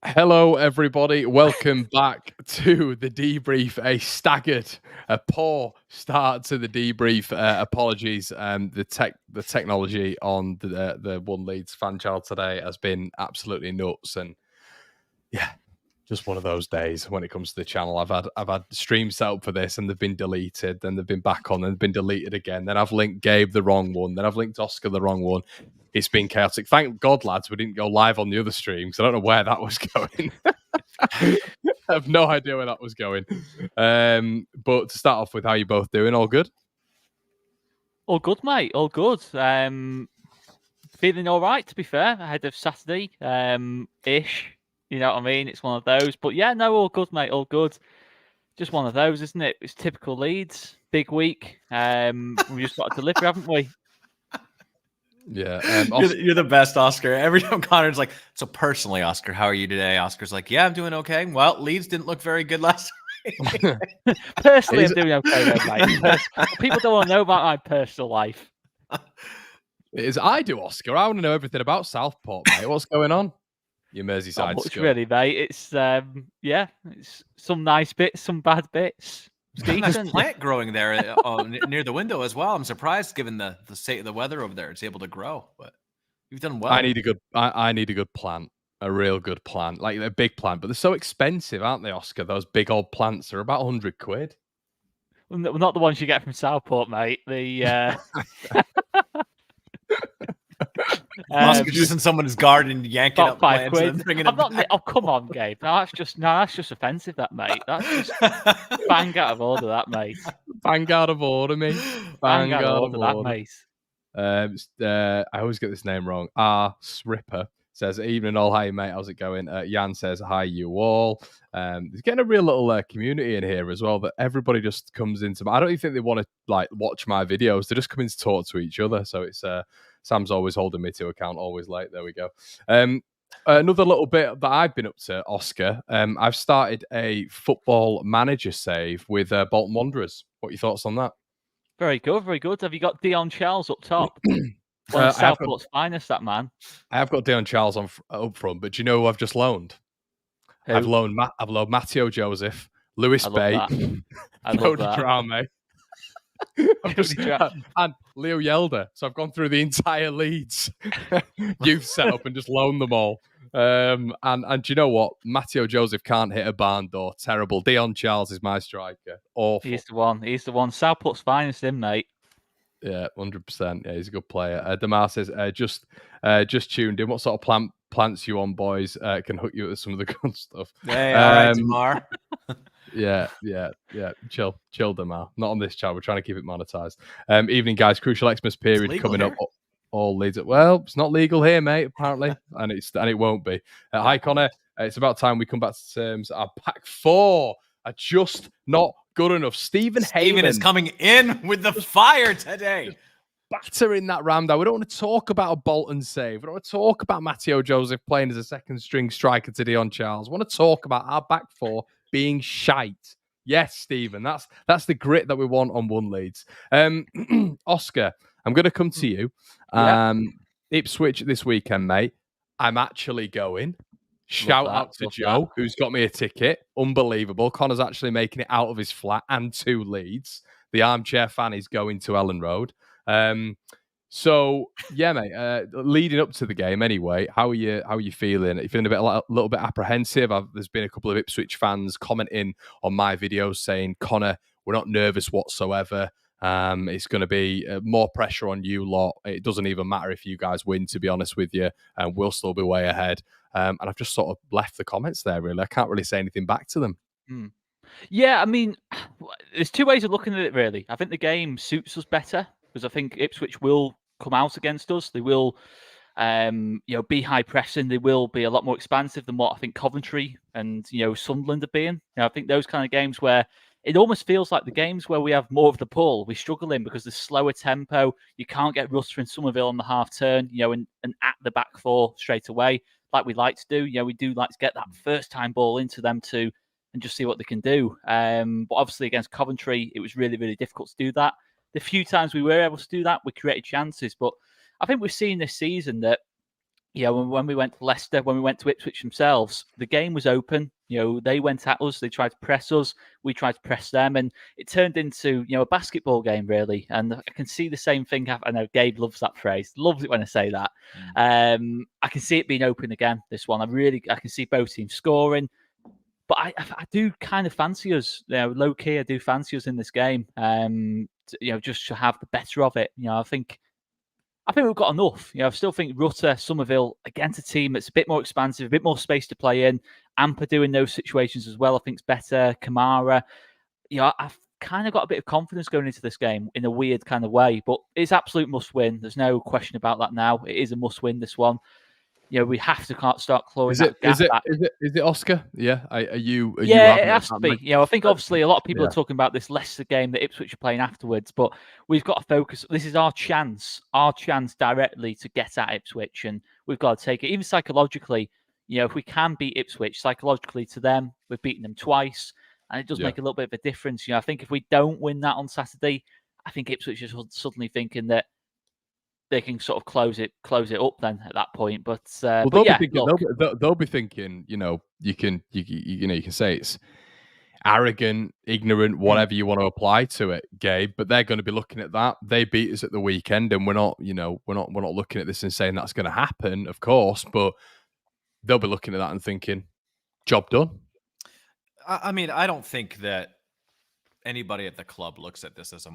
Hello, everybody. Welcome back to the debrief. A poor start to the debrief. Apologies. The technology on the One Leeds Fan Channel today has been absolutely nuts, and yeah, just one of those days when it comes to the channel. I've had streams set up for this, and they've been deleted, then they've been back on, and been deleted again. Then I've linked Gabe the wrong one. Then I've linked Oscar the wrong one. It's been chaotic. Thank God, lads, we didn't go live on the other stream because I don't know where that was going. I have no idea where that was going. But to start off with, how you both doing? All good? All good, mate. All good. Feeling all right, to be fair, ahead of Saturday, ish. You know what I mean? It's one of those. But yeah, no, all good, mate. All good. Just one of those, isn't it? It's typical Leeds. Big week. We just got to deliver, haven't we? Yeah. You're the best, Oscar. Every time Connor's like, so personally, Oscar, how are you today? Oscar's like, yeah, I'm doing okay. Well, Leeds didn't look very good last week. Personally, I'm doing okay, though, mate. People don't want to know about my personal life. It is I do, Oscar. I want to know everything about Southport, mate. What's going on? Your Merseyside Not much, score. really, mate. It's it's some nice bits, some bad bits. There's a plant growing there near the window as well. I'm surprised, given the state of the weather over there, it's able to grow. But you've done well. I need a good plant, a real good plant, like a big plant. But they're so expensive, aren't they, Oscar? Those big old plants are about £100. Well, not the ones you get from Southport, mate. The Oscar's just in someone's garden, yanking up plants and bringing it back. Oh, come on, Gabe. That's just offensive, that, mate. That's just bang out of order, that, mate. Bang out of order, mate. Bang out of order, that, mate. I always get this name wrong. Sripper says, evening all, hi mate, how's it going? Jan says, hi you all. There's getting a real little community in here as well, that everybody just comes into. I don't even think they want to like watch my videos. They just come in to talk to each other. So it's Sam's always holding me to account, always late. There we go. Another little bit that I've been up to, Oscar. I've started a football manager save with Bolton Wanderers. What are your thoughts on that? Very good, very good. Have you got Dion Charles up top? One of Southport's finest, that man. I have got Dion Charles up front, but do you know who I've just loaned? Who? I've loaned Matteo Joseph, Lewis Bay, Cody Drame, and Leo Yelder. So I've gone through the entire Leeds youth setup and just loaned them all. And do you know what? Matteo Joseph can't hit a barn door. Terrible. Dion Charles is my striker. Awful. He's the one. Southport's finest, in, mate. Yeah, 100%. Yeah, he's a good player. Damar says, just tuned in. What sort of plants you on, boys? Can hook you with some of the good stuff. Hey, all right, Damar. Yeah. Chill, Damar. Not on this chat. We're trying to keep it monetized. Evening, guys. Crucial Xmas period coming up. All Leeds. Well, it's not legal here, mate. Apparently, and it won't be. Hi, Connor. It's about time we come back to terms. Our back four are just not good enough. Stephen is coming in with the fire today. Battering that ram down. We don't want to talk about a Bolton save. We don't want to talk about Matteo Joseph playing as a second string striker to Dion Charles. We want to talk about our back four being shite. Yes, Stephen. That's the grit that we want on One Leeds. Oscar, I'm going to come to you. Ipswich this weekend, mate. I'm actually going. Shout out to Joe, who's got me a ticket. Unbelievable. Connor's actually making it out of his flat and to Leeds. The armchair fan is going to Ellen Road. So yeah, mate. Leading up to the game, anyway. How are you feeling? Are you feeling a little bit apprehensive? There's been a couple of Ipswich fans commenting on my videos saying, Connor, we're not nervous whatsoever. It's going to be more pressure on you lot. It doesn't even matter if you guys win, to be honest with you, and we'll still be way ahead. And I've just sort of left the comments there, really. I can't really say anything back to them. Yeah, I mean, there's two ways of looking at it, really. I think the game suits us better because I think Ipswich will come out against us. They will, be high pressing. They will be a lot more expansive than what I think Coventry and, Sunderland are being. I think those kind of games where it almost feels like the games where we have more of the pull, we struggle in because the slower tempo. You can't get Ruster and Somerville on the half turn, and at the back four straight away, like we like to do. We do like to get that first time ball into them too and just see what they can do. But obviously against Coventry, it was really, really difficult to do that. The few times we were able to do that, we created chances. But I think we've seen this season that Yeah, when we went to Leicester, when we went to Ipswich themselves, the game was open. They went at us. They tried to press us. We tried to press them, and it turned into a basketball game really. And I can see the same thing happen. I know Gabe loves that phrase. Loves it when I say that. I can see it being open again. This one, I can see both teams scoring. But I do kind of fancy us. Low key, I do fancy us in this game. Just to have the better of it. I think we've got enough. I still think Rutter, Somerville, against a team that's a bit more expansive, a bit more space to play in. Amper doing those situations as well, I think, is better. Kamara. I've kind of got a bit of confidence going into this game in a weird kind of way, but it's absolute must win. There's no question about that now. It is a must win, this one. We have to start clawing that gap back. Is it Oscar? Yeah. Are you it has to be. I think obviously a lot of people are talking about this Leicester game that Ipswich are playing afterwards, but we've got to focus. This is our chance directly to get at Ipswich, and we've got to take it. Even psychologically, if we can beat Ipswich psychologically to them, we've beaten them twice, and it does make a little bit of a difference. I think if we don't win that on Saturday, I think Ipswich is suddenly thinking that they can sort of close it up then at that point. But they'll be thinking, you can say it's arrogant, ignorant, whatever you want to apply to it, Gabe. But they're going to be looking at that. They beat us at the weekend, and we're not looking at this and saying that's going to happen, of course. But they'll be looking at that and thinking, job done. I mean, I don't think that anybody at the club looks at this as a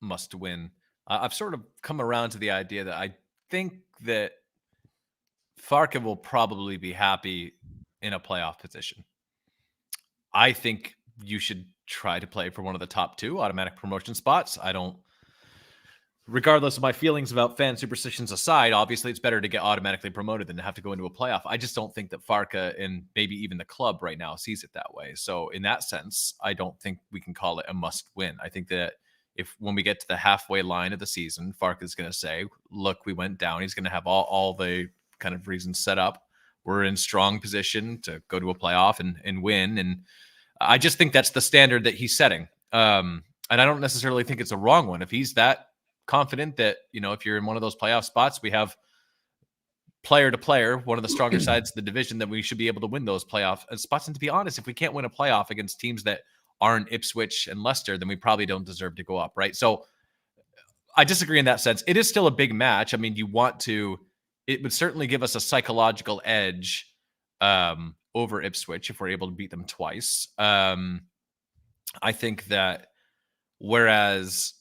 must win. I've sort of come around to the idea that I think that Farke will probably be happy in a playoff position. I think you should try to play for one of the top 2 automatic promotion spots. Regardless of my feelings about fan superstitions aside, obviously it's better to get automatically promoted than to have to go into a playoff. I just don't think that Farke and maybe even the club right now sees it that way. So in that sense, I don't think we can call it a must win. I think that when we get to the halfway line of the season, Farke is going to say, look, we went down. He's going to have all the kind of reasons set up. We're in strong position to go to a playoff and win. And I just think that's the standard that he's setting. And I don't necessarily think it's a wrong one. If he's that confident that, if you're in one of those playoff spots, we have player to player, one of the stronger sides of the division, that we should be able to win those playoff spots. And to be honest, if we can't win a playoff against teams that aren't Ipswich and Leicester, then we probably don't deserve to go up, right? So I disagree in that sense. It is still a big match. I mean, it would certainly give us a psychological edge over Ipswich if we're able to beat them twice. I think that whereas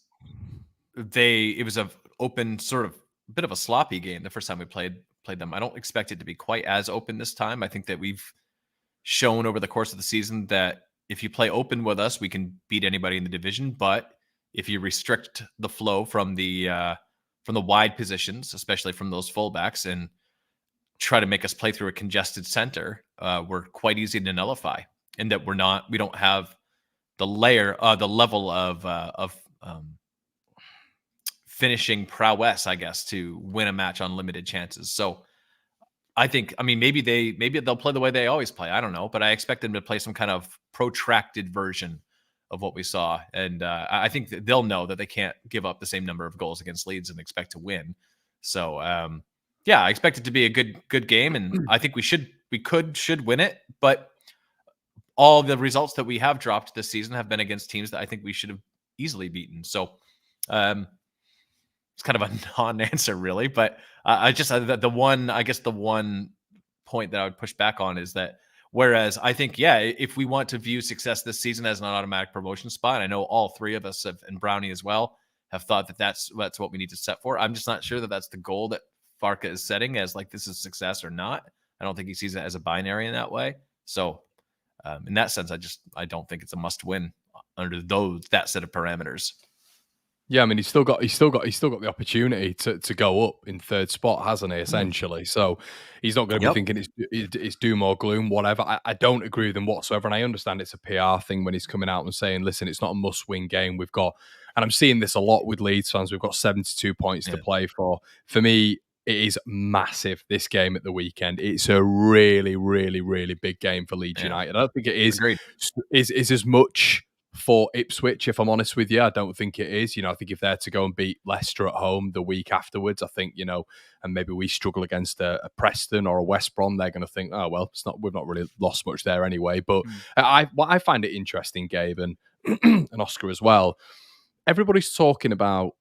it was a open, sort of bit of a sloppy game the first time we played them, I don't expect it to be quite as open this time. I think that we've shown over the course of the season that if you play open with us, we can beat anybody in the division. But if you restrict the flow from the wide positions, especially from those fullbacks, and try to make us play through a congested center, we're quite easy to nullify. And that we don't have the level of finishing prowess, I guess, to win a match on limited chances. So I think, maybe they'll play the way they always play. I don't know, but I expect them to play some kind of protracted version of what we saw. And I think that they'll know that they can't give up the same number of goals against Leeds and expect to win. So, I expect it to be a good game. And I think we should win it. But all the results that we have dropped this season have been against teams that I think we should have easily beaten. So, it's kind of a non-answer, really. But the one point that I would push back on is that whereas I think, if we want to view success this season as an automatic promotion spot, I know all 3 of us and Brownie as well have thought that that's what we need to set for. I'm just not sure that that's the goal that Farke is setting as like this is success or not. I don't think he sees it as a binary in that way. So in that sense, I don't think it's a must win under that set of parameters. Yeah, he's still got the opportunity to go up in 3rd spot, hasn't he? Essentially, so he's not going to be thinking it's doom or gloom, whatever. I don't agree with him whatsoever, and I understand it's a PR thing when he's coming out and saying, "Listen, it's not a must-win game. We've got," and I'm seeing this a lot with Leeds fans. We've got 72 points to play for. For me, it is massive. This game at the weekend, it's a really, really, really big game for Leeds United. I don't think it is as much for Ipswich, if I'm honest with you. I don't think it is. I think if they're to go and beat Leicester at home the week afterwards, I think, and maybe we struggle against a Preston or a West Brom, they're going to think, oh, well, we've not really lost much there anyway. But what I find it interesting, Gabe, and, and Oscar as well, everybody's talking about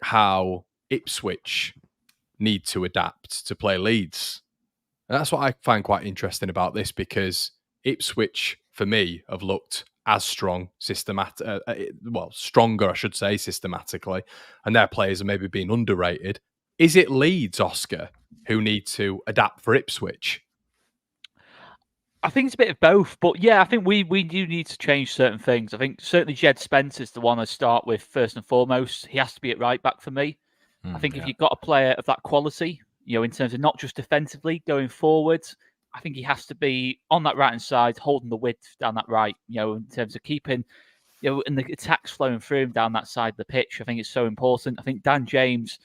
how Ipswich need to adapt to play Leeds. And that's what I find quite interesting about this, because Ipswich, for me, have looked as strong, stronger, I should say, systematically, and their players are maybe being underrated. Is it Leeds, Oscar, who need to adapt for Ipswich? I think it's a bit of both, but yeah, I think we do need to change certain things. I think certainly Jed Spence is the one I start with first and foremost. He has to be at right back for me. I think if you've got a player of that quality, in terms of not just defensively going forward, I think he has to be on that right-hand side, holding the width down that right, in terms of keeping, and the attacks flowing through him down that side of the pitch. I think it's so important. I think Dan James,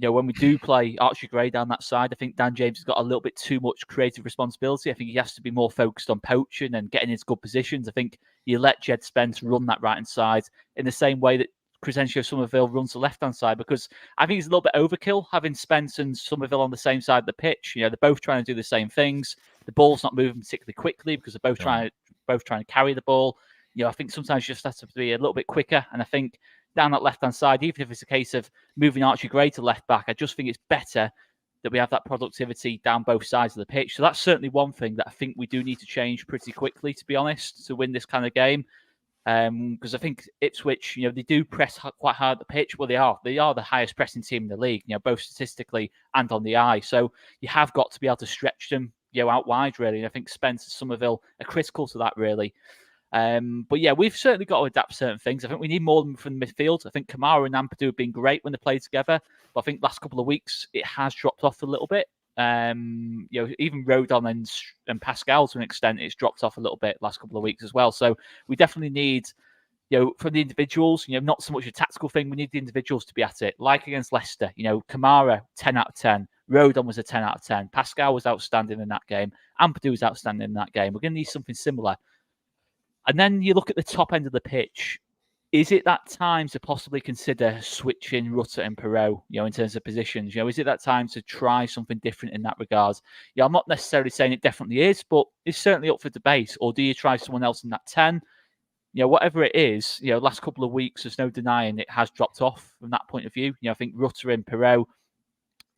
when we do play Archie Gray down that side, I think Dan James has got a little bit too much creative responsibility. I think he has to be more focused on poaching and getting into good positions. I think you let Jed Spence run that right-hand side in the same way that Crescencio Somerville runs the left-hand side, because I think it's a little bit overkill having Spence and Somerville on the same side of the pitch. They're both trying to do the same things. The ball's not moving particularly quickly because they're both trying to carry the ball. I think sometimes you just have to be a little bit quicker. And I think down that left-hand side, even if it's a case of moving Archie Gray to left back, I just think it's better that we have that productivity down both sides of the pitch. So that's certainly one thing that I think we do need to change pretty quickly, to be honest, to win this kind of game. Because I think Ipswich, they do press quite hard at the pitch. Well, they are the highest pressing team in the league, both statistically and on the eye. So you have got to be able to stretch them, out wide, really. And I think Spence and Somerville are critical to that, really. But yeah, we've certainly got to adapt certain things. I think we need more from the midfield. I think Kamara and Ampadu have been great when they played together, but I think last couple of weeks it has dropped off a little bit. Even Rodon and Pascal to an extent, it's dropped off a little bit last couple of weeks as well. So we definitely need, from the individuals, not so much a tactical thing. We need the individuals to be at it, like against Leicester. Kamara 10 out of 10, Rodon was a 10 out of 10, Pascal was outstanding in that game, Ampadu was outstanding in that game. We're going to need something similar. And then you look at the top end of the pitch. Is it that time to possibly consider switching Rutter and Perot, in terms of positions? Is it that time to try something different in that regard? I'm not necessarily saying it definitely is, but it's certainly up for debate. Or do you try someone else in that 10? Whatever it is, last couple of weeks, there's no denying it has dropped off from that point of view. I think Rutter and Perot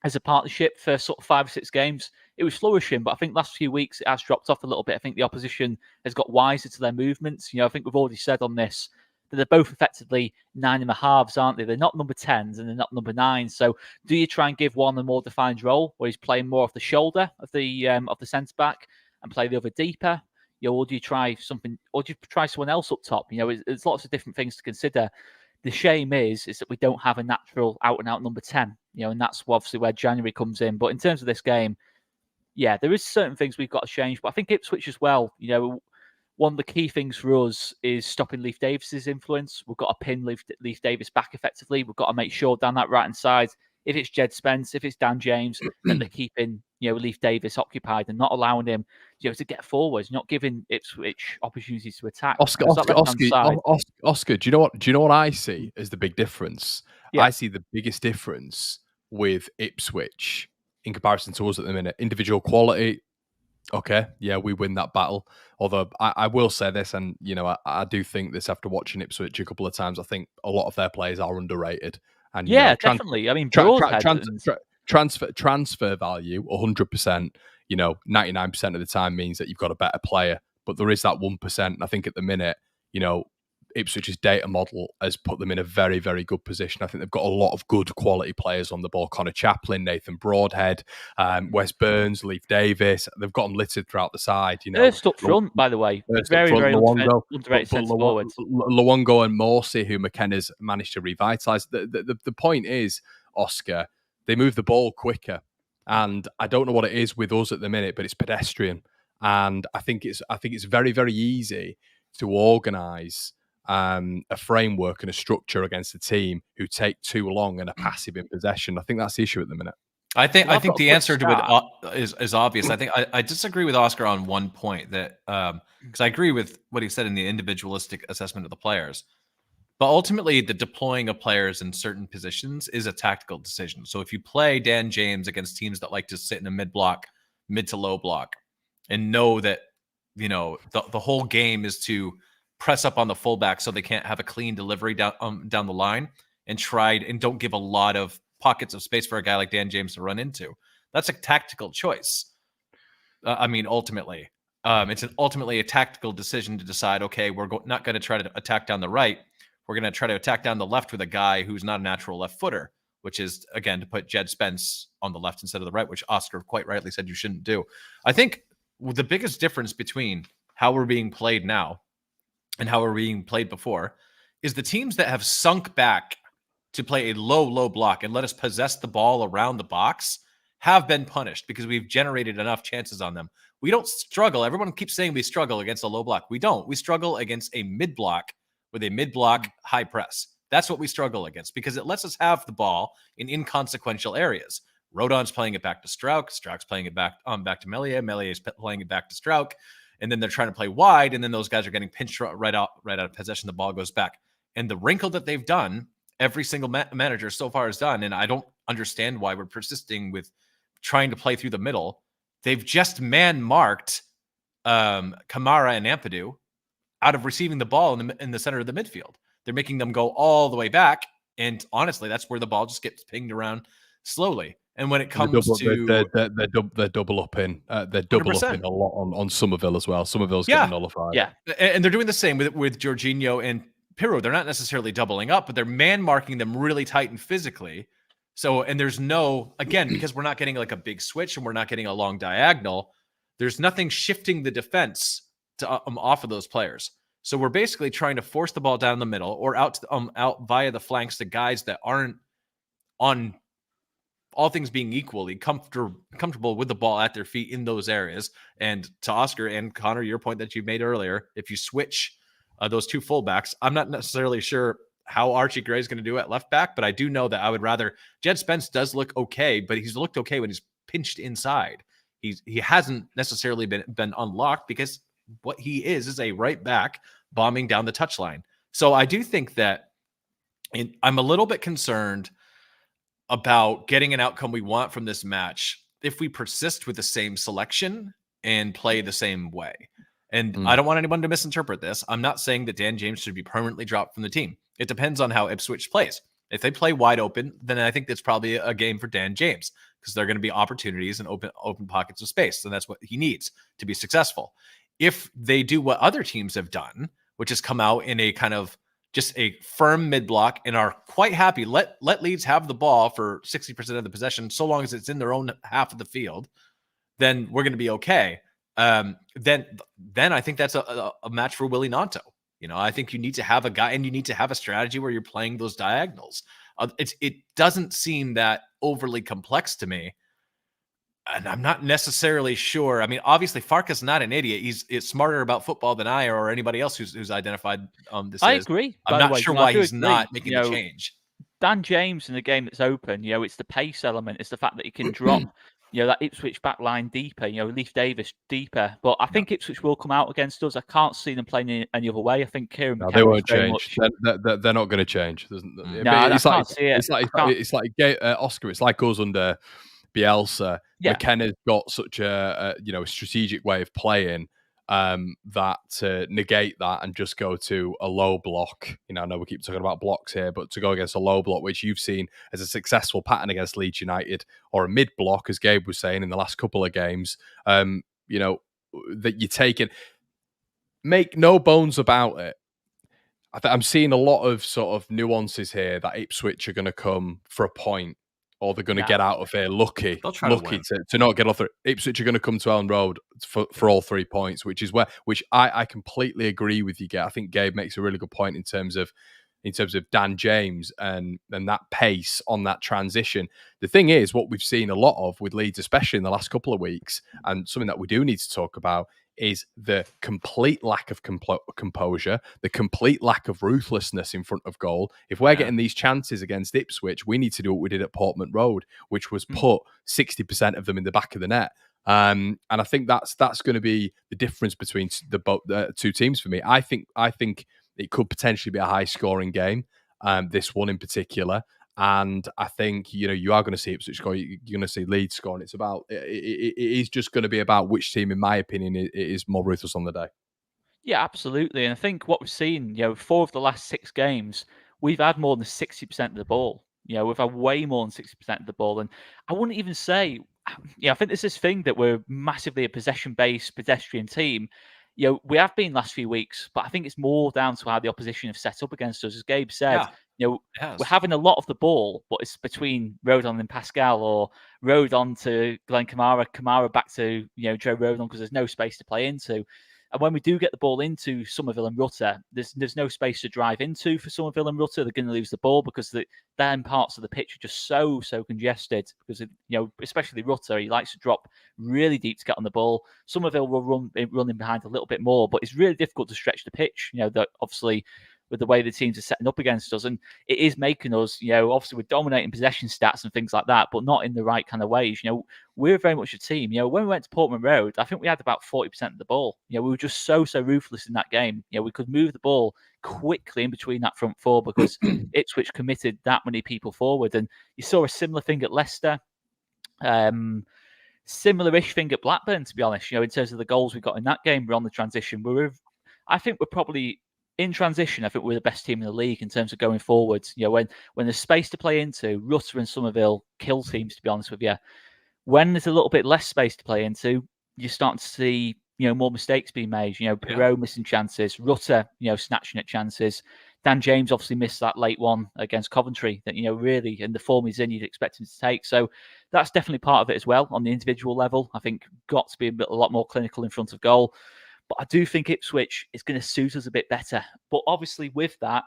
as a partnership for sort of 5 or 6 games, it was flourishing, but I think last few weeks it has dropped off a little bit. I think the opposition has got wiser to their movements. I think we've already said on this, they're both effectively 9.5s, aren't they? They're not number 10s and they're not number 9s. So do you try and give one a more defined role where he's playing more off the shoulder of the centre-back and play the other deeper? Or do you try something, or do you try someone else up top? There's lots of different things to consider. The shame is that we don't have a natural out-and-out number 10, and that's obviously where January comes in. But in terms of this game, yeah, there is certain things we've got to change. But I think Ipswich as well, one of the key things for us is stopping Leif Davis's influence. We've got to pin Leif Davis back effectively. We've got to make sure down that right-hand side, if it's Jed Spence, if it's Dan James, that they're keeping Leif Davis occupied and not allowing him to get forwards, not giving Ipswich opportunities to attack. Oscar, do you know what I see as the big difference? Yeah. I see the biggest difference with Ipswich in comparison to us at the minute. Individual quality. Okay, yeah, we win that battle. Although I will say this, and I do think this after watching Ipswich a couple of times, I think a lot of their players are underrated. And yeah, definitely. I mean, transfer value, 100%. 99% of the time means that you've got a better player, but there is that 1%. I think at the minute, Ipswich's data model has put them in a very, very good position. I think they've got a lot of good quality players on the ball. Connor Chaplin, Nathan Broadhead, Wes Burns, Leif Davis. They've got them littered throughout the side. First up front, by the way. Very, very underrated centre forwards. Luongo and Morsey, who McKenna's managed to revitalise. The point is, Oscar, they move the ball quicker. And I don't know what it is with us at the minute, but it's pedestrian. And I think it's very, very easy to organise a framework and a structure against a team who take too long and are passive in possession. I think that's the issue at the minute. I think I've got the a quick answer to start. it is obvious. I think I disagree with Oscar on one point that because I agree with what he said in the individualistic assessment of the players. But ultimately, the deploying of players in certain positions is a tactical decision. So if you play Dan James against teams that like to sit in a mid to low block, and know that the whole game is to press up on the fullback so they can't have a clean delivery down the line, and don't give a lot of pockets of space for a guy like Dan James to run into. That's a tactical choice. Ultimately, it's ultimately a tactical decision to decide, okay, we're not going to try to attack down the right. We're going to try to attack down the left with a guy who's not a natural left footer, which is, again, to put Jed Spence on the left instead of the right, which Oscar quite rightly said you shouldn't do. I think the biggest difference between how we're being played now and how we're being played before is the teams that have sunk back to play a low block and let us possess the ball around the box have been punished because we've generated enough chances on them. We don't struggle. Everyone keeps saying we struggle against a low block. We don't. We struggle against a mid block with a mid block high press. That's what we struggle against because it lets us have the ball in inconsequential areas. Rodon's playing it back to Strauch. Strauch's playing it back to Melia. Melia is playing it back to Strauch. And then they're trying to play wide, and then those guys are getting pinched right out of possession. The ball goes back. And the wrinkle that they've done, every single manager so far has done, and I don't understand why we're persisting with trying to play through the middle. They've just man-marked Kamara and Ampadu out of receiving the ball in the center of the midfield. They're making them go all the way back, and honestly, that's where the ball just gets pinged around slowly. And when it comes they're double up in a lot on Somerville as well. Somerville's getting nullified. Yeah, and they're doing the same with Jorginho and Pirro. They're not necessarily doubling up, but they're man marking them really tight and physically. So, and there's because we're not getting like a big switch and we're not getting a long diagonal. There's nothing shifting the defense to off of those players. So we're basically trying to force the ball down the middle or out via the flanks to guys that aren't, on all things being equally, comfortable with the ball at their feet in those areas. And to Oscar and Connor, your point that you made earlier, if you switch those two fullbacks, I'm not necessarily sure how Archie Gray is going to do at left back, but I do know that I would rather Jed Spence does look okay, but he's looked okay when he's pinched inside. He hasn't necessarily been unlocked because what he is a right back bombing down the touchline. So I do think that I'm a little bit concerned about getting an outcome we want from this match if we persist with the same selection and play the same way. And I don't want anyone to misinterpret this. I'm not saying that Dan James should be permanently dropped from the team. It depends on how Ipswich plays. If they play wide open, then I think that's probably a game for Dan James because there are going to be opportunities and open pockets of space. And that's what he needs to be successful. If they do what other teams have done, which has come out in a kind of just a firm mid block and are quite happy, let Leeds have the ball for 60% of the possession, so long as it's in their own half of the field, then we're going to be okay. Then I think that's a match for Willie Nanto. I think you need to have a guy and you need to have a strategy where you're playing those diagonals. It doesn't seem that overly complex to me. And I'm not necessarily sure. I mean, obviously, Farke's not an idiot. He's smarter about football than I or anybody else who's identified this. I agree. I'm not sure why he's not making the change. Dan James in the game that's open, it's the pace element. It's the fact that he can drop, that Ipswich back line deeper, Leif Davis deeper. But I think Ipswich will come out against us. I can't see them playing any other way. I think Kieran they won't change. They're not going to change. I can't see it. It's like Oscar. It's like us under Bielsa. Yeah. McKenna's got such a strategic way of playing that to negate that and just go to a low block. I know we keep talking about blocks here, but to go against a low block, which you've seen as a successful pattern against Leeds United, or a mid block, as Gabe was saying in the last couple of games, that you take it. Make no bones about it. I'm seeing a lot of sort of nuances here that Ipswich are going to come for a point. Or they're going to get out of here lucky to not get off. Ipswich are going to come to Ellen Road for all 3 points, which I completely agree with you, Gabe. I think Gabe makes a really good point in terms of, in terms of Dan James and that pace on that transition. The thing is, what we've seen a lot of with Leeds, especially in the last couple of weeks, and something that we do need to talk about, is the complete lack of composure, the complete lack of ruthlessness in front of goal. If we're getting these chances against Ipswich, we need to do what we did at Portman Road, which was put 60% of them in the back of the net. And I think that's going to be the difference between the two teams for me. I think it could potentially be a high-scoring game, this one in particular. And I think, you are going to see Ipswich score. You're going to see Leeds score. And it's about, it is just going to be about which team, in my opinion, is more ruthless on the day. Yeah, absolutely. And I think what we've seen, 4 of the last 6 games, we've had more than 60% of the ball. We've had way more than 60% of the ball. And I wouldn't even say, I think there's this thing that we're massively a possession-based pedestrian team. We have been last few weeks, but I think it's more down to how the opposition have set up against us. As Gabe said, we're having a lot of the ball, but it's between Rodon and Pascal, or Rodon to Glenn Kamara, Kamara back to Joe Rodon, because there's no space to play into. And when we do get the ball into Somerville and Rutter, there's no space to drive into for Somerville and Rutter. They're going to lose the ball because them parts of the pitch are just so congested. Because especially Rutter, he likes to drop really deep to get on the ball. Somerville will run in behind a little bit more, but it's really difficult to stretch the pitch. That obviously, with the way the teams are setting up against us, and it is making us, obviously we're dominating possession stats and things like that, but not in the right kind of ways. We're very much a team. When we went to Portman Road, I think we had about 40% of the ball. We were just so ruthless in that game. We could move the ball quickly in between that front four because Ipswich committed that many people forward. And you saw a similar thing at Leicester. Similar-ish thing at Blackburn, to be honest. In terms of the goals we got in that game, we're on the transition. I think we're probably in transition. I think we're the best team in the league in terms of going forwards. When there's space to play into, Rutter and Somerville kill teams, to be honest with you. When there's a little bit less space to play into, you're starting to see more mistakes being made. Perot missing chances, Rutter snatching at chances. Dan James obviously missed that late one against Coventry that really, in the form he's in, you'd expect him to take. So that's definitely part of it as well on the individual level. I think got to be a lot more clinical in front of goal. But I do think Ipswich is going to suit us a bit better. But obviously with that,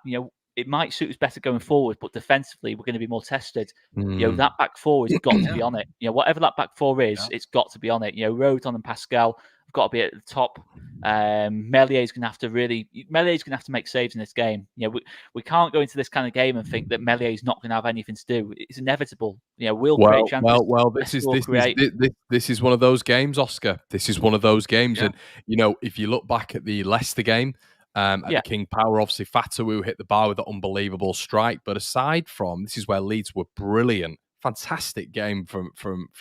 it might suit us better going forward, but defensively, we're going to be more tested. That back four has got to be on it. Whatever that back four is, it's got to be on it. Rodon and Pascal have got to be at the top. Melia is going to have to make saves in this game. We can't go into this kind of game and think that Melia is not going to have anything to do. It's inevitable. We'll create chances. This is one of those games, Oscar. This is one of those games, and if you look back at the Leicester game. At the King Power, obviously Fatawu hit the bar with that unbelievable strike. But aside from this, is where Leeds were brilliant, fantastic game from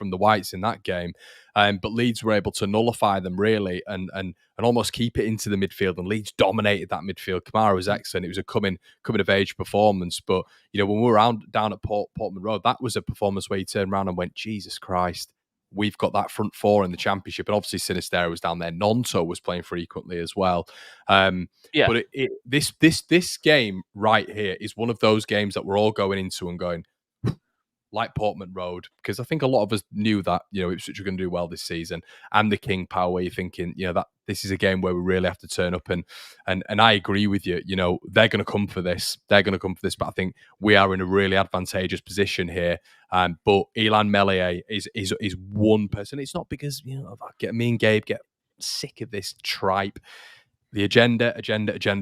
the Whites in that game. But Leeds were able to nullify them really and almost keep it into the midfield. And Leeds dominated that midfield. Kamara was excellent. It was a coming of age performance. But when we were down at Portman Road, that was a performance where you turned around and went, Jesus Christ. We've got that front four in the Championship, and obviously Sinistera was down there. Nonto was playing frequently as well. But this game right here is one of those games that we're all going into and going like Portman Road, because I think a lot of us knew that Ipswich were going to do well this season, and the King Power, where you're thinking that this is a game where we really have to turn up, and I agree with you. They're going to come for this. But I think we are in a really advantageous position here. But Ilan Melia is one person. It's not because me and Gabe get sick of this tripe. The agenda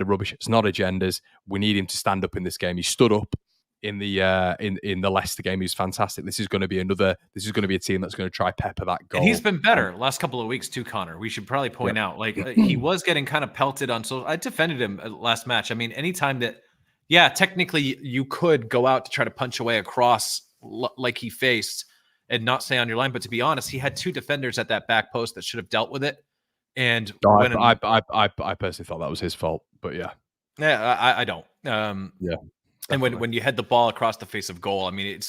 rubbish. It's not agendas. We need him to stand up in this game. He stood up in the Leicester game. He was fantastic. This is going to be a team that's going to try pepper that goal. And he's been better last couple of weeks too, Connor. We should probably point out, he was getting kind of pelted on. So I defended him last match. I mean, anytime that, technically you could go out to try to punch away across like he faced and not stay on your line. But to be honest, he had 2 defenders at that back post that should have dealt with it. And I personally thought that was his fault. But I don't. And when you head the ball across the face of goal, I mean,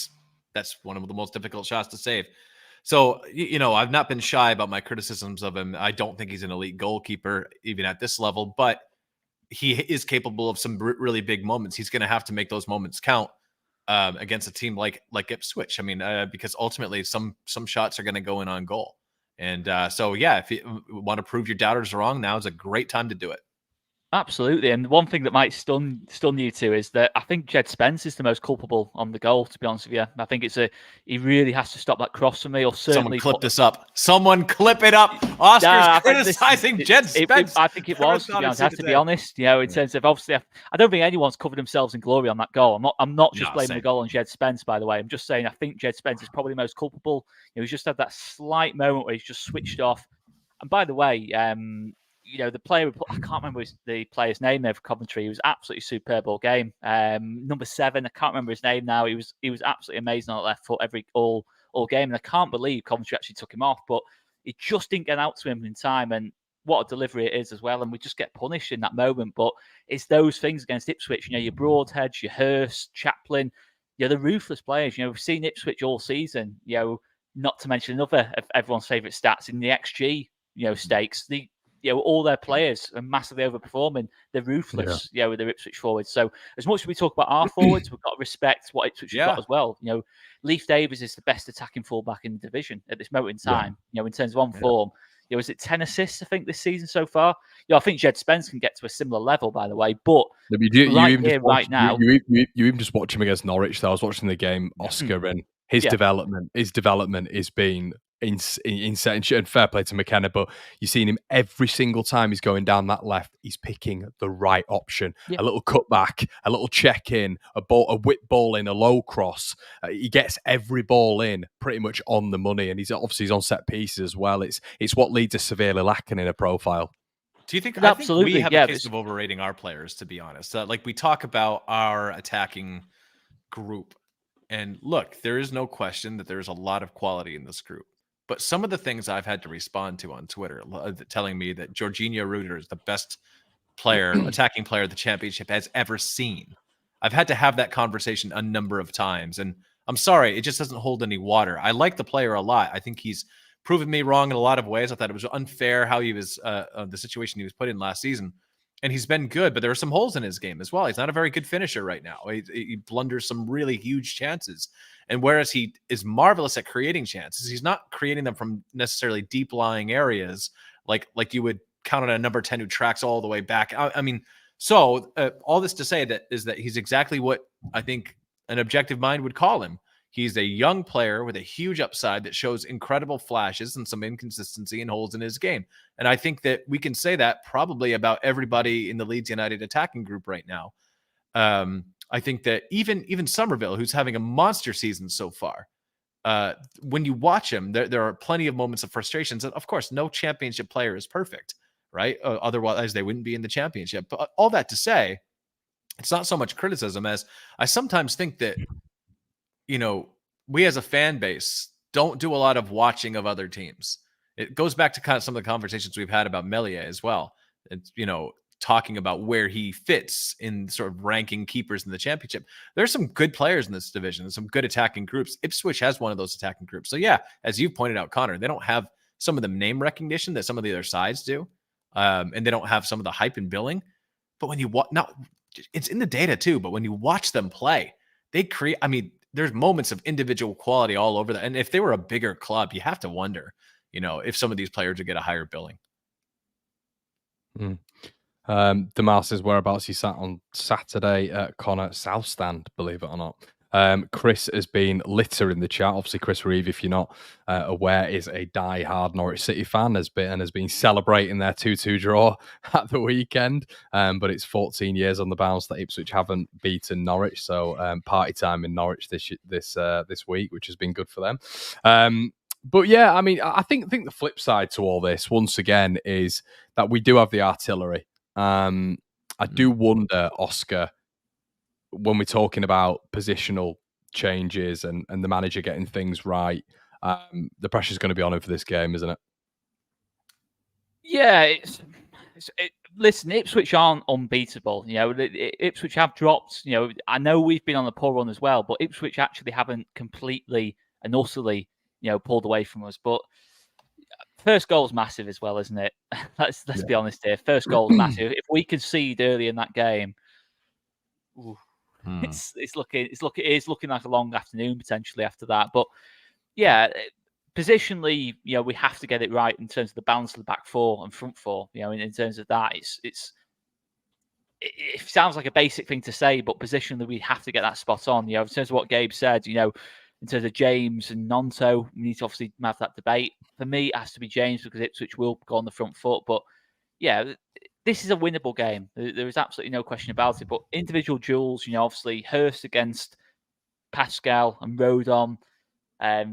that's one of the most difficult shots to save. So, I've not been shy about my criticisms of him. I don't think he's an elite goalkeeper, even at this level, but he is capable of some really big moments. He's going to have to make those moments count against a team like Ipswich. I mean, because ultimately some shots are going to go in on goal. And if you want to prove your doubters wrong, now is a great time to do it. Absolutely. And one thing that might stun you two is that I think Jed Spence is the most culpable on the goal, to be honest with you. I think he really has to stop that cross for me, or certainly... Someone clip this up. Someone clip it up. Oscar's criticizing Jed Spence. I think it was, to be honest. I have to be honest, in terms of, obviously, I don't think anyone's covered themselves in glory on that goal. I'm not just blaming the goal on Jed Spence, by the way. I'm just saying I think Jed Spence is probably the most culpable. He's just had that slight moment where he's just switched off. And by the way, the player, I can't remember the player's name there for Coventry. He was absolutely superb all game. Number 7, I can't remember his name now. He was absolutely amazing on the left foot all game. And I can't believe Coventry actually took him off, but he just didn't get out to him in time. And what a delivery it is as well. And we just get punished in that moment. But it's those things against Ipswich. Your Broadheads, your Hurst, Chaplin, the ruthless players. We've seen Ipswich all season, not to mention another of everyone's favourite stats in the XG, stakes. All their players are massively overperforming. They're ruthless, with their Ipswich forwards. So as much as we talk about our forwards, we've got to respect what Ipswich have got as well. Leif Davies is the best attacking fullback in the division at this moment in time. In terms of on form, is it 10 assists, I think, this season so far? I think Jed Spence can get to a similar level, by the way. But right now, you even just watch him against Norwich. So I was watching the game, Oscar, and his development is being insane. And fair play to McKenna, but you've seen him every single time he's going down that left, he's picking the right option. A little cutback, a little check in, a whip ball in, a low cross. He gets every ball in pretty much on the money, and he's on set pieces as well. It's what Leeds are severely lacking in a profile. Do you think? Absolutely, I think we have a case of overrating our players, to be honest. We talk about our attacking group, and look, there is no question that there's a lot of quality in this group. But some of the things I've had to respond to on Twitter, telling me that Jorginho Rudiger is the best attacking player the championship has ever seen. I've had to have that conversation a number of times, and I'm sorry, it just doesn't hold any water. I like the player a lot. I think he's proven me wrong in a lot of ways. I thought it was unfair how he was, the situation he was put in last season. And he's been good, but there are some holes in his game as well. He's not a very good finisher right now. He blunders some really huge chances. And whereas he is marvelous at creating chances, he's not creating them from necessarily deep lying areas like you would count on a number 10 who tracks all the way back. So all this to say that he's exactly what I think an objective mind would call him. He's a young player with a huge upside that shows incredible flashes and some inconsistency and holes in his game. And I think that we can say that probably about everybody in the Leeds United attacking group right now. I think that even Somerville, who's having a monster season so far, when you watch him, there are plenty of moments of frustrations. And of course, no championship player is perfect, right? Otherwise, they wouldn't be in the championship. But all that to say, it's not so much criticism as I sometimes think that, we as a fan base don't do a lot of watching of other teams. It goes back to kind of some of the conversations we've had about Melia as well. It's, talking about where he fits in sort of ranking keepers in the championship. There's some good players in this division and some good attacking groups. Ipswich has one of those attacking groups. So yeah, as you pointed out, Connor, they don't have some of the name recognition that some of the other sides do. And they don't have some of the hype and billing. But when you it's in the data too, but when you watch them play, they create, there's moments of individual quality all over that. And if they were a bigger club, you have to wonder, if some of these players would get a higher billing. Damas's whereabouts he sat on Saturday at Connor South Stand, believe it or not. Chris has been litter in the chat. Obviously, Chris Reeve, if you're not aware, is a die-hard Norwich City fan, has been celebrating their 2-2 draw at the weekend. But it's 14 years on the bounce that Ipswich haven't beaten Norwich, so party time in Norwich this week, which has been good for them. But yeah, I think the flip side to all this, once again, is that we do have the artillery. I do wonder, Oscar, when we're talking about positional changes and the manager getting things right, the pressure's going to be on him for this game, isn't it? Yeah, listen, Ipswich aren't unbeatable. Ipswich have dropped. I know we've been on a poor run as well, but Ipswich actually haven't completely and utterly, pulled away from us. But first goal's massive as well, isn't it? Let's be honest here. First goal's massive. If we concede early in that game, it's looking like a long afternoon potentially after that. But yeah, positionally, we have to get it right in terms of the balance of the back four and front four. In terms of that, it's it sounds like a basic thing to say, but positionally we have to get that spot on. In terms of what Gabe said, in terms of James and Nonto, we need to obviously have that debate. For me, it has to be James because Ipswich will go on the front foot. But yeah, this is a winnable game. There is absolutely no question about it. But individual duels, obviously Hurst against Pascal and Rodon,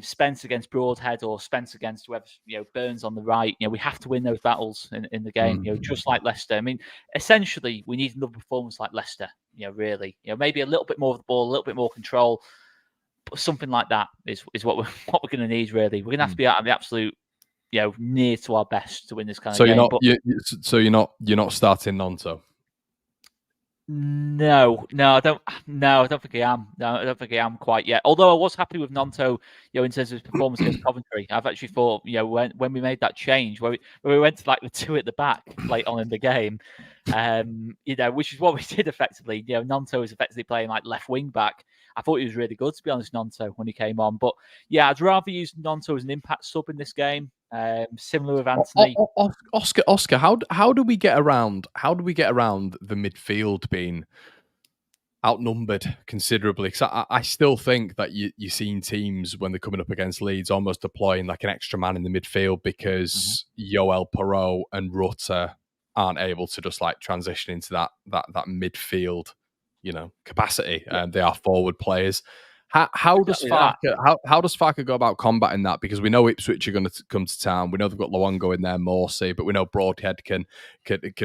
Spence against Broadhead, or Spence against whoever, Burns on the right. We have to win those battles in the game. Just like Leicester. I mean, essentially, we need another performance like Leicester. Really. Maybe a little bit more of the ball, a little bit more control, but something like that is what we're going to need. Really, we're going to have to be out of the absolute, near to our best to win this kind of game. So you're not starting Nonto. No, I don't. No, I don't think I am. No, I don't think I am quite yet. Although I was happy with Nonto, in terms of his performance against Coventry. I've actually thought, when we made that change, where we went to like the two at the back late on in the game, which is what we did effectively. Nonto was effectively playing like left wing back. I thought he was really good, to be honest, Nonto, when he came on. But yeah, I'd rather use Nonto as an impact sub in this game. Similar with Anthony. Oscar, how do we get around? How do we get around the midfield being outnumbered considerably? Because I still think that you've seen teams when they're coming up against Leeds almost deploying like an extra man in the midfield because Yoel Perot and Rutter aren't able to just like transition into that midfield, capacity, and they are forward players. How does Farke go about combating that? Because we know Ipswich are going to come to town. We know they've got Luongo in there, Morsey, but we know Broadhead can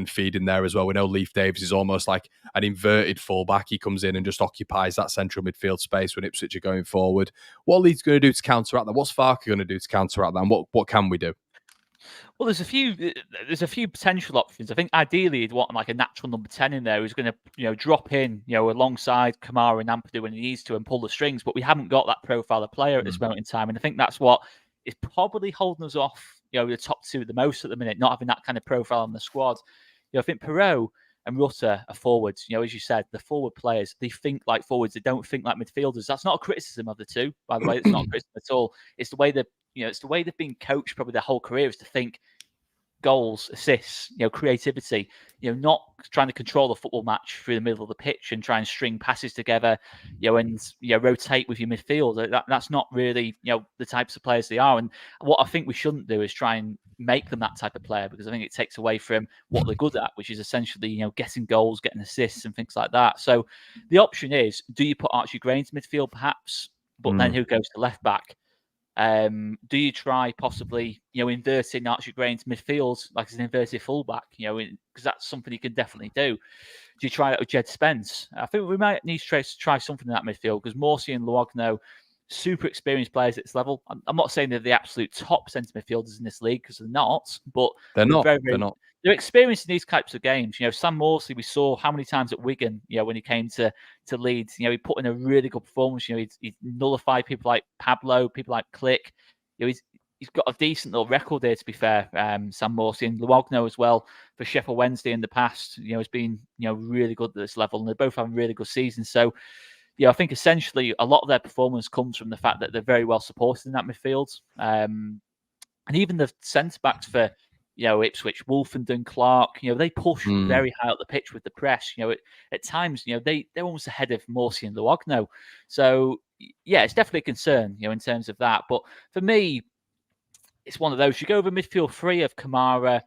feed in there as well. We know Leif Davis is almost like an inverted fullback. He comes in and just occupies that central midfield space when Ipswich are going forward. What are Leeds going to do to counteract that? What's Farke going to do to counteract that? And what can we do? Well, there's a few potential options. I think ideally you'd want like a natural number 10 in there who's going to, drop in, alongside Kamara and Ampadu when he needs to and pull the strings. But we haven't got that profile of player at this moment in time. And I think that's what is probably holding us off, the top two the most at the minute, not having that kind of profile on the squad. I think Perot and Rutter are forwards. As you said, the forward players, they think like forwards. They don't think like midfielders. That's not a criticism of the two, by the way. It's not a criticism at all. It's the way that, it's the way they've been coached probably their whole career is to think goals, assists, creativity, not trying to control the football match through the middle of the pitch and try and string passes together, and rotate with your midfield. That's not really, the types of players they are. And what I think we shouldn't do is try and make them that type of player, because I think it takes away from what they're good at, which is essentially, getting goals, getting assists and things like that. So the option is, do you put Archie Gray into midfield perhaps, but then who goes to left back? Do you try possibly, inverting Archie Gray into midfield like as an inverted fullback, because that's something you can definitely do. Do you try it with Jed Spence? I think we might need to try something in that midfield, because Morsey and Luogno, super experienced players at this level. I'm not saying they're the absolute top centre midfielders in this league, because they're not, but they're not. They're experienced in these types of games. Sam Morsey, we saw how many times at Wigan, when he came to Leeds, he put in a really good performance. He's nullified people like Pablo, people like Click. He's got a decent little record there, to be fair. Sam Morsey and Luogno as well for Sheffield Wednesday in the past, has been, really good at this level, and they're both having really good seasons. So, I think essentially a lot of their performance comes from the fact that they're very well supported in that midfield. And even the centre backs for, Ipswich, Wolfenden, Clark, they push very high up the pitch with the press. At times, they're almost ahead of Morsey and Luogno. So, yeah, it's definitely a concern, in terms of that. But for me, it's one of those. You go over midfield three of Kamara,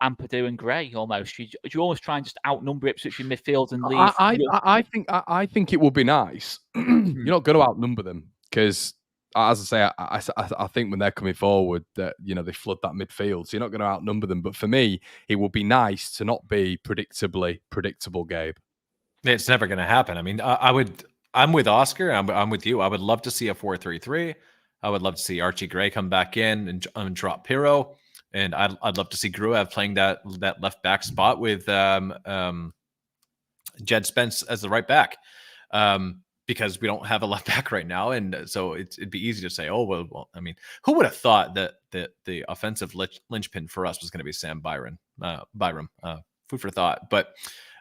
Ampadu and Gray almost. You almost try and just outnumber Ipswich in midfield and leave. I think it would be nice. You're not going to outnumber them because, as I say, I think when they're coming forward, that they flood that midfield. So you're not going to outnumber them. But for me, it would be nice to not be predictable, Gabe. It's never going to happen. I mean, I'm with Oscar. I'm with you. I would love to see a 4-3-3. I would love to see Archie Gray come back in and drop Pirro. And I'd love to see Gruev playing that left back spot with Jed Spence as the right back, because we don't have a left back right now, and so it'd be easy to say, oh well. I mean, who would have thought that the offensive linchpin for us was going to be Sam Byram? Food for thought, but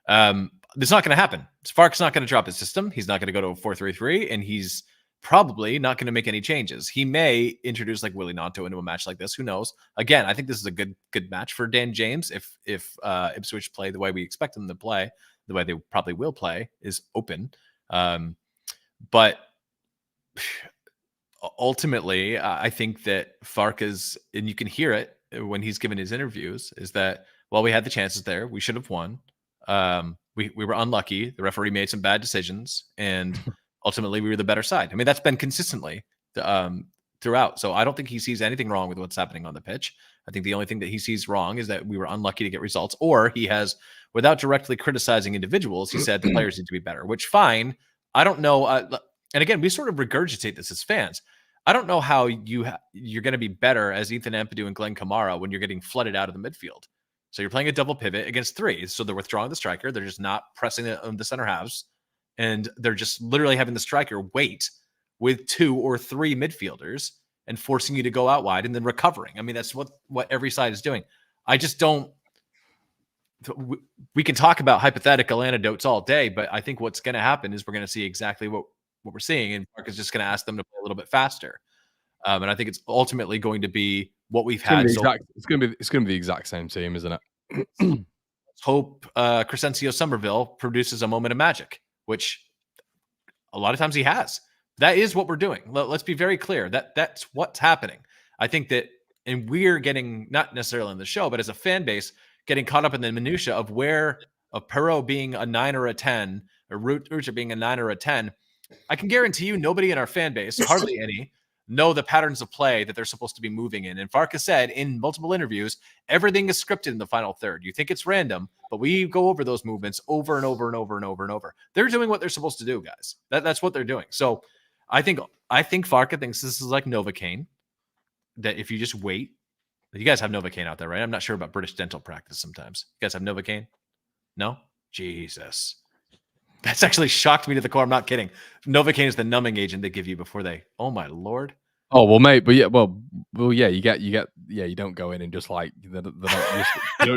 it's not going to happen. Farke's not going to drop his system. He's not going to go to a 4-3-3, and he's probably not going to make any changes. He may introduce like Willie Gnonto into a match like this. Who knows? Again, I think this is a good match for Dan James if Ipswich play the way we expect them to play. the way they probably will play is open. But ultimately, I think that Farke's, and you can hear it when he's given his interviews, is that, well, we had the chances there. We should have won. We were unlucky. The referee made some bad decisions, and ultimately we were the better side. I mean, that's been consistently throughout. So I don't think he sees anything wrong with what's happening on the pitch. I think the only thing that he sees wrong is that we were unlucky to get results, or he has, without directly criticizing individuals, he said the players need to be better, which fine. I don't know. And again, we sort of regurgitate this as fans. I don't know how you're going to be better as Ethan Ampadu and Glenn Kamara when you're getting flooded out of the midfield. So you're playing a double pivot against three. So they're withdrawing the striker. They're just not pressing the center halves. And they're just literally having the striker wait with 2 or 3 midfielders and forcing you to go out wide and then recovering. I mean, that's what every side is doing. I just don't. We can talk about hypothetical anecdotes all day, but I think what's going to happen is we're going to see exactly what we're seeing, and Mark is just going to ask them to play a little bit faster. And I think it's ultimately going to be what we've had. It's going to be the exact same team, isn't it? Let's hope Crescencio Somerville produces a moment of magic, which a lot of times he has. That is what we're doing. Let's be very clear. That's what's happening. I think that, and we're getting, not necessarily in the show, but as a fan base, getting caught up in the minutia of Perot being a 9 or a 10, or Rucha being a 9 or a 10. I can guarantee you nobody in our fan base, hardly any, know the patterns of play that they're supposed to be moving in. And Farke said in multiple interviews, everything is scripted in the final third. You think it's random, but we go over those movements over and over and over and over and over. They're doing what they're supposed to do, guys. That's what they're doing. So I think Farke thinks this is like Novocaine, that if you just wait, you guys have Novocaine out there, right? I'm not sure about British dental practice sometimes. You guys have Novocaine? No? Jesus. That's actually shocked me to the core. I'm not kidding. Novocaine is the numbing agent they give you before they. Oh my Lord. Oh well, mate. But yeah, well, yeah. You get. Yeah, you don't go in and just like you don't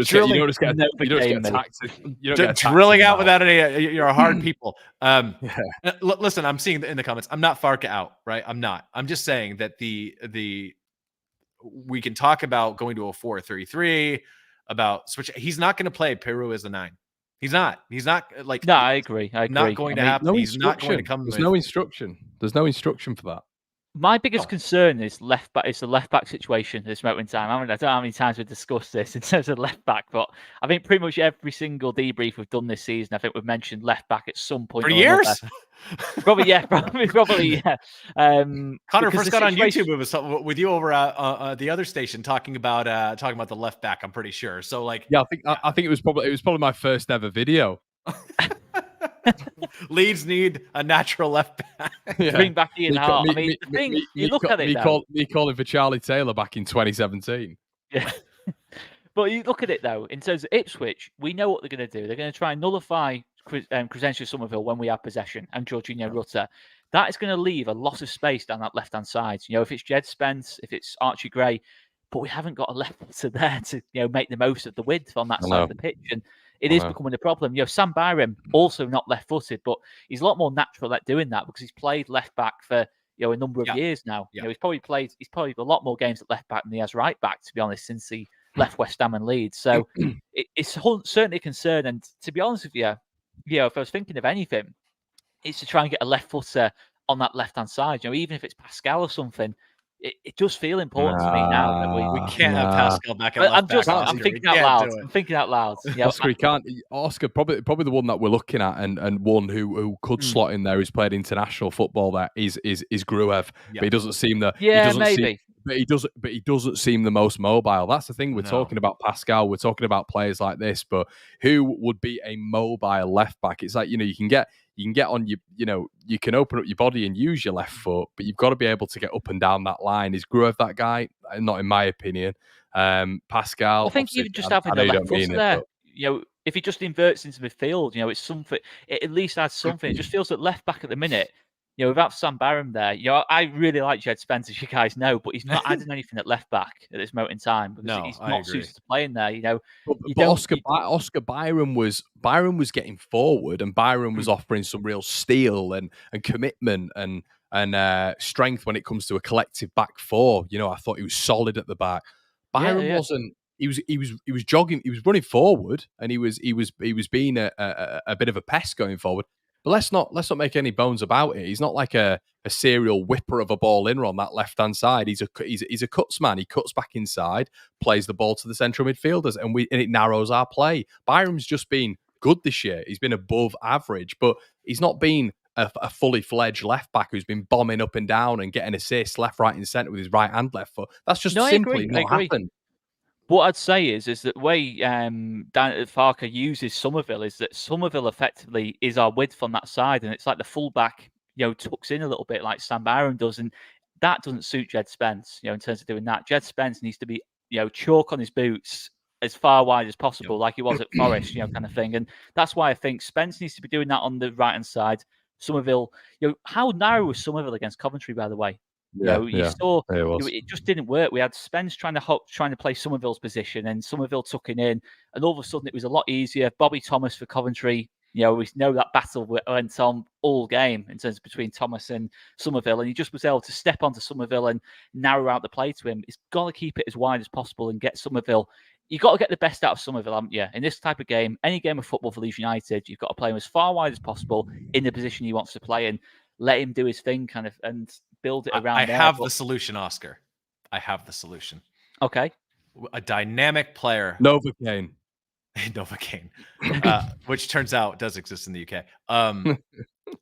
just get attacked. You don't get drilling out without any. You're hard people. Listen, I'm seeing in the comments. I'm not Farke out, right? I'm not. I'm just saying that we can talk about going to a 4-3-3, about switch. He's not going to play Peru as a 9. He's not like. No, I agree. Not going to happen. He's not going to come. There's no instruction. There's no instruction for that. My biggest concern is left back. It's the left back situation at this moment in time. I don't know how many times we've discussed this in terms of left back, but I think pretty much every single debrief we've done this season, I think we've mentioned left back at some point. For years? Probably, yeah. Probably, yeah. Connor first got on YouTube with you over at the other station talking about the left back. I'm pretty sure. So like, yeah, I think it was probably my first ever video. Leeds need a natural left back. Yeah. Bring back Ian Hart. I mean, the thing, you look at it though. Me calling for Charlie Taylor back in 2017. Yeah. But you look at it though, in terms of Ipswich, we know what they're going to do. They're going to try and nullify Crescencio Somerville when we have possession and Jorginho Rutter. That is going to leave a lot of space down that left-hand side. You know, if it's Jed Spence, if it's Archie Gray, but we haven't got a left footer there to make the most of the width on that side of the pitch. And it is becoming a problem. You know, Sam Byram, also not left-footed, but he's a lot more natural at doing that because he's played left back for a number of years now. Yeah. You know, he's probably a lot more games at left back than he has right back, to be honest, since he left West Ham and Leeds. So it's certainly a concern. And to be honest with you, if I was thinking of anything, it's to try and get a left footer on that left-hand side. You know, even if it's Pascal or something. It does feel important to me now that we can't have Pascal back at left back. I'm thinking out loud. I'm thining out loud. Yeah, Oscar, Oscar, probably the one that we're looking at, and one who could slot in there, who's played international football. There is Gruev, but he doesn't seem the maybe. He doesn't seem the most mobile. That's the thing. We're talking about Pascal. We're talking about players like this, but who would be a mobile left back? It's like, you can get on you can open up your body and use your left foot, but you've got to be able to get up and down that line. Is Gruev that guy? Not in my opinion. Pascal. I think even just having the left foot there, if he just inverts into midfield, it's something. It at least adds something. It just feels that left back at the minute. Without Sam Byram there, I really like Jed Spence, as you guys know, but he's not adding anything at left back at this moment in time because he's not suited to playing there. But Oscar Byram was getting forward, and Byram was offering some real steel and commitment and strength when it comes to a collective back four. I thought he was solid at the back. Byram wasn't. he was jogging, he was running forward, and he was being a bit of a pest going forward. But let's not make any bones about it. He's not like a serial whipper of a ball in on that left hand side. He's a cuts man. He cuts back inside, plays the ball to the central midfielders, and it narrows our play. Byram's just been good this year. He's been above average, but he's not been a fully fledged left back who's been bombing up and down and getting assists left, right, and centre with his right and left foot. That's just simply not happened. What I'd say is that the way Farke uses Somerville is that Somerville effectively is our width on that side, and it's like the fullback, tucks in a little bit like Sam Byram does, and that doesn't suit Jed Spence, in terms of doing that. Jed Spence needs to be, chalk on his boots as far wide as possible, like he was at Forest, kind of thing. And that's why I think Spence needs to be doing that on the right hand side. Somerville, how narrow was Somerville against Coventry, by the way? You saw it just didn't work. We had Spence trying to play Somerville's position, and Somerville tucking in, and all of a sudden it was a lot easier. Bobby Thomas for Coventry. We know that battle went on all game in terms of between Thomas and Somerville, and he just was able to step onto Somerville and narrow out the play to him. He's got to keep it as wide as possible and get Somerville. You've got to get the best out of Somerville, haven't you? In this type of game, any game of football for Leeds United, you've got to play him as far wide as possible in the position he wants to play and let him do his thing, kind of, and build it around. I have the solution, Oscar. I have the solution. Okay. A dynamic player. Novocaine. Novocaine, which turns out does exist in the UK.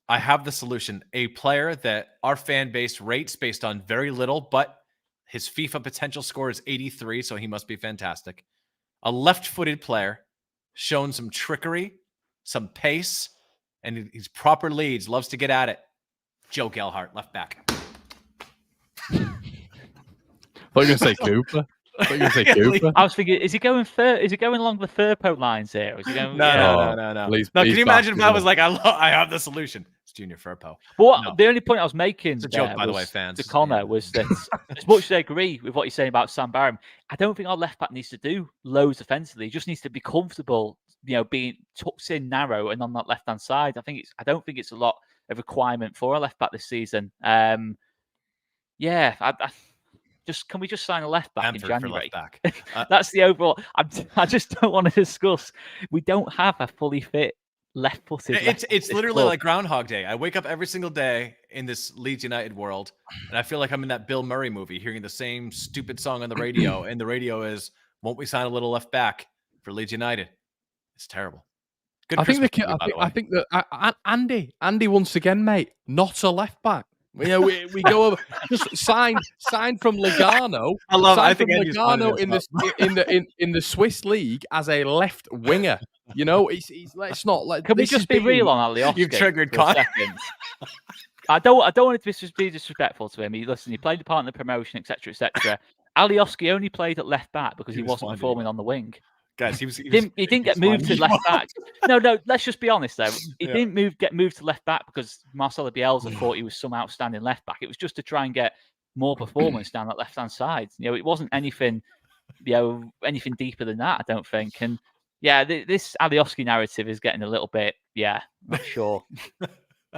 I have the solution. A player that our fan base rates based on very little, but his FIFA potential score is 83, so he must be fantastic. A left-footed player, shown some trickery, some pace, and he's proper Leeds, loves to get at it. Joe Gelhardt, left back. I thought you were going to say Cooper. I was thinking, is he going along the Firpo lines here? Is he going, no. Please, can you imagine if I was like, I have the solution? It's Junior Firpo. But the only point I was making, it's a joke, by the way, fans. To Connor was that as much as I agree with what you're saying about Sam Byram, I don't think our left back needs to do loads offensively. He just needs to be comfortable, being tucked in narrow and on that left hand side. I don't think it's a lot of requirement for a left back this season. Can we just sign a left back Bamford in January? For left back. That's the overall. I just don't want to discuss. We don't have a fully fit left-footed. It's literally like Groundhog Day. I wake up every single day in this Leeds United world, and I feel like I'm in that Bill Murray movie, hearing the same stupid song on the radio, and the radio is, "Won't we sign a little left back for Leeds United?" It's terrible. Good. I think that Andy once again, mate, not a left back. We go over just signed from Lugano. I think Lugano in the Swiss league as a left winger. Let's not. Can we just be real on Alioski? You've triggered Connor. I don't want to be disrespectful to him. He played the part in the promotion, etc., etc. Alioski only played at left back because he wasn't performing on the wing. Guys, he didn't get moved to left back. No, let's just be honest though. He didn't get moved to left back because Marcelo Bielsa thought he was some outstanding left back. It was just to try and get more performance down that left hand side. It wasn't anything, anything deeper than that, I don't think. And this Alioski narrative is getting a little bit, not sure.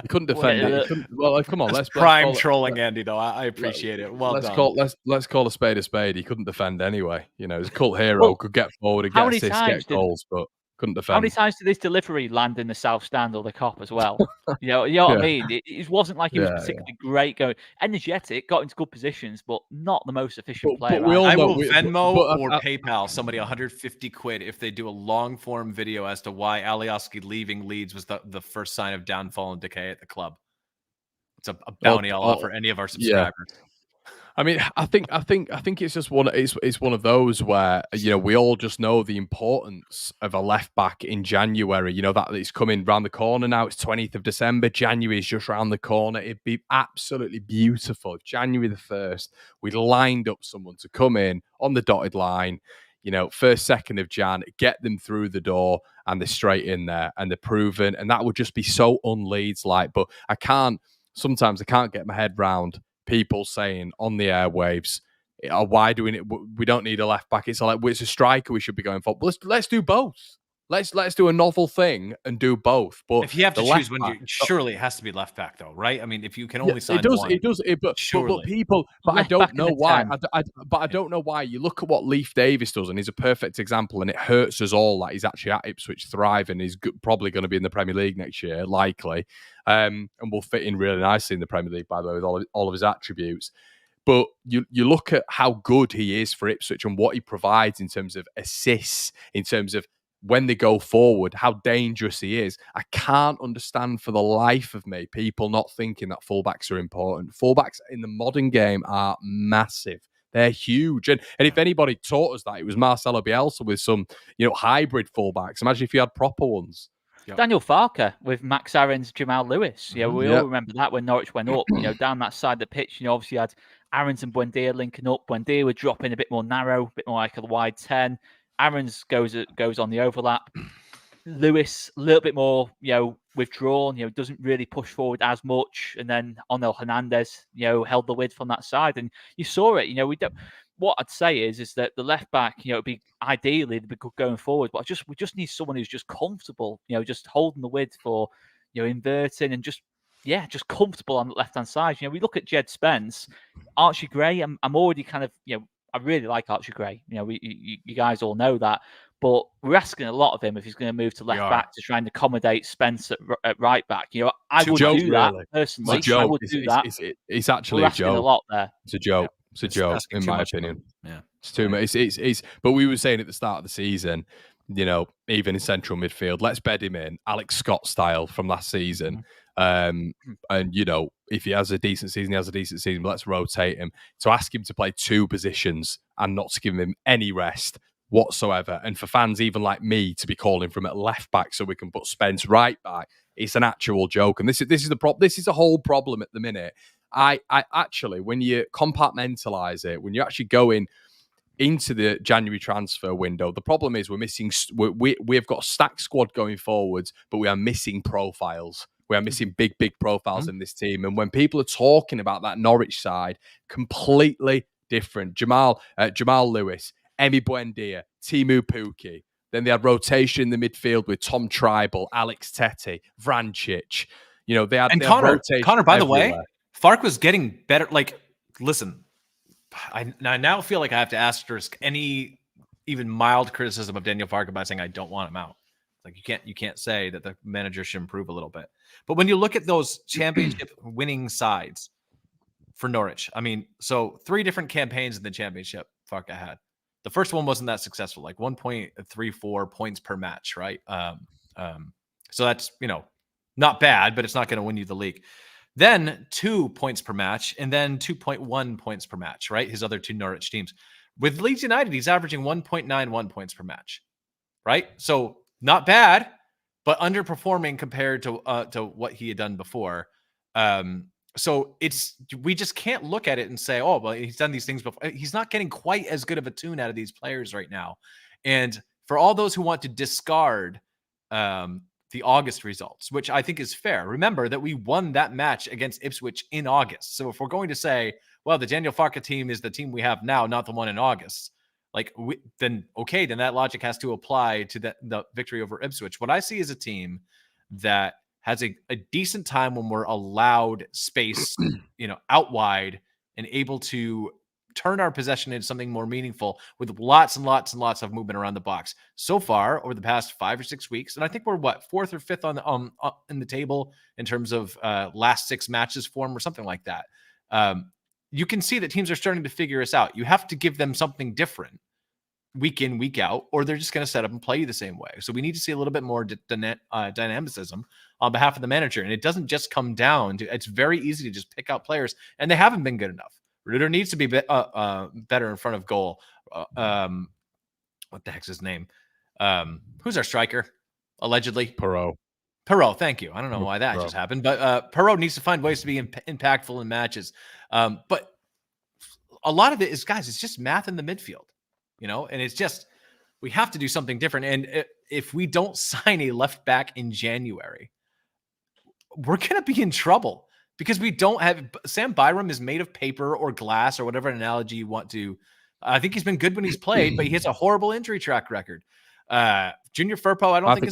You couldn't defend it. Well, come on, let's prime trolling Andy though. I appreciate it. Well done. Let's call a spade a spade. He couldn't defend anyway. He's a cult hero. Could get forward and get assists, get goals, but couldn't defend. How many times did this delivery land in the south stand or the Kop as well? You know what I mean? It wasn't like he was particularly great, going energetic, got into good positions, but not the most efficient player. But I will Venmo or PayPal somebody 150 quid if they do a long form video as to why Alioski leaving Leeds was the first sign of downfall and decay at the club. It's a bounty I'll offer any of our subscribers. I mean, I think it's just one of those where we all just know the importance of a left back in January. That it's coming round the corner now. It's 20th of December. January is just round the corner. It'd be absolutely beautiful if January the 1st we lined up someone to come in on the dotted line. 1st, 2nd of Jan, get them through the door, and they're straight in there and they're proven, and that would just be so un-Leeds like. But sometimes I can't get my head round people saying on the airwaves, why do we don't need a left back? It's like, it's a striker we should be going for. But let's do both. let's do a novel thing and do both. But if you have to the choose left one, back, surely it has to be left back, though, right? I mean, if you can yeah, only sign one, it does. But surely. people, but Left I don't back in know the why. 10. But I don't know why. You look at what Leif Davis does, and he's a perfect example. And it hurts us all that he's actually at Ipswich thriving. He's probably going to be in the Premier League next year, likely, and will fit in really nicely in the Premier League, by the way, with all of his attributes. But you look at how good he is for Ipswich and what he provides in terms of assists, in terms of when they go forward, how dangerous he is. I can't understand for the life of me people not thinking that fullbacks are important. Fullbacks in the modern game are massive. They're huge. And if anybody taught us that, it was Marcelo Bielsa with some, hybrid fullbacks. Imagine if you had proper ones. Yep. Daniel Farke with Max Aarons, Jamal Lewis. Yeah, we all remember that when Norwich went up, down that side of the pitch. Obviously you had Aarons and Buendia linking up. Buendia would drop in a bit more narrow, a bit more like a wide 10. Aarons goes on the overlap. Lewis, a little bit more, withdrawn, doesn't really push forward as much. And then Onel Hernandez, held the lid from that side. And you saw it, we don't. What I'd say is that the left back, it'd be ideally they'd be good going forward, but we just need someone who's just comfortable, just holding the lid for, inverting and just comfortable on the left hand side. We look at Jed Spence, Archie Gray. I'm already kind of, I really like Archie Gray. You guys all know that, but we're asking a lot of him if he's going to move to left back to try and accommodate Spence at right back. I would do that personally. I would do that. It's actually a joke. A lot there. It's a joke. It's a joke, in my opinion. Yeah, it's too much. It's. But we were saying at the start of the season, even in central midfield, let's bed him in Alex Scott style from last season. And if he has a decent season, he has a decent season. But let's rotate him. To ask him to play two positions and not to give him any rest whatsoever, and for fans even like me to be calling from at left back so we can put Spence right back, it's an actual joke. And this is the problem. This is a whole problem at the minute. I actually, when you compartmentalize it, when you actually go into the January transfer window, the problem is we've got a stacked squad going forwards, but we are missing profiles. We are missing big profiles in this team. And when people are talking about that Norwich side, completely different. Jamal Lewis, Emi Buendia, Timu Pukki. Then they had rotation in the midfield with Tom Tribal, Alex Tete, Vrancic. They had Connor. By the way, Farke was getting better. Like, listen, I now feel like I have to asterisk any even mild criticism of Daniel Farke by saying I don't want him out. Like, you can't say that the manager should improve a little bit. But when you look at those championship winning sides for Norwich, I mean, so 3 different campaigns in the championship Farke had. The first one wasn't that successful, like 1.34 points per match, right? So that's, not bad, but it's not going to win you the league. Then 2 points per match, and then 2.1 points per match, right? His other 2 Norwich teams. With Leeds United, he's averaging 1.91 points per match, right? So not bad, but underperforming compared to what he had done before. So we just can't look at it and say, oh, well, he's done these things before. He's not getting quite as good of a tune out of these players right now. And for all those who want to discard the August results, which I think is fair, remember that we won that match against Ipswich in August. So if we're going to say, well, the Daniel Farke team is the team we have now, not the one in August, then that logic has to apply to the victory over Ipswich. What I see is a team that has a decent time when we're allowed space, out wide and able to turn our possession into something more meaningful with lots and lots and lots of movement around the box. So far, over the past 5 or 6 weeks, and I think we're 4th or 5th on in the table in terms of last 6 matches form or something like that. You can see that teams are starting to figure us out. You have to give them something different week in, week out, or they're just going to set up and play you the same way. So we need to see a little bit more dynamicism on behalf of the manager. And it doesn't just come down to, it's very easy to just pick out players, and they haven't been good enough. Ruder needs to be better in front of goal. What the heck's his name? Who's our striker? Allegedly. Perot, thank you. I don't know why that just happened, but Perot needs to find ways to be impactful in matches. But a lot of it is, guys, it's just math in the midfield, and it's just, we have to do something different. And if we don't sign a left back in January, we're going to be in trouble because we don't have, Sam Byram is made of paper or glass or whatever analogy you want to. I think he's been good when he's played, but he has a horrible injury track record. Junior Firpo, I don't think think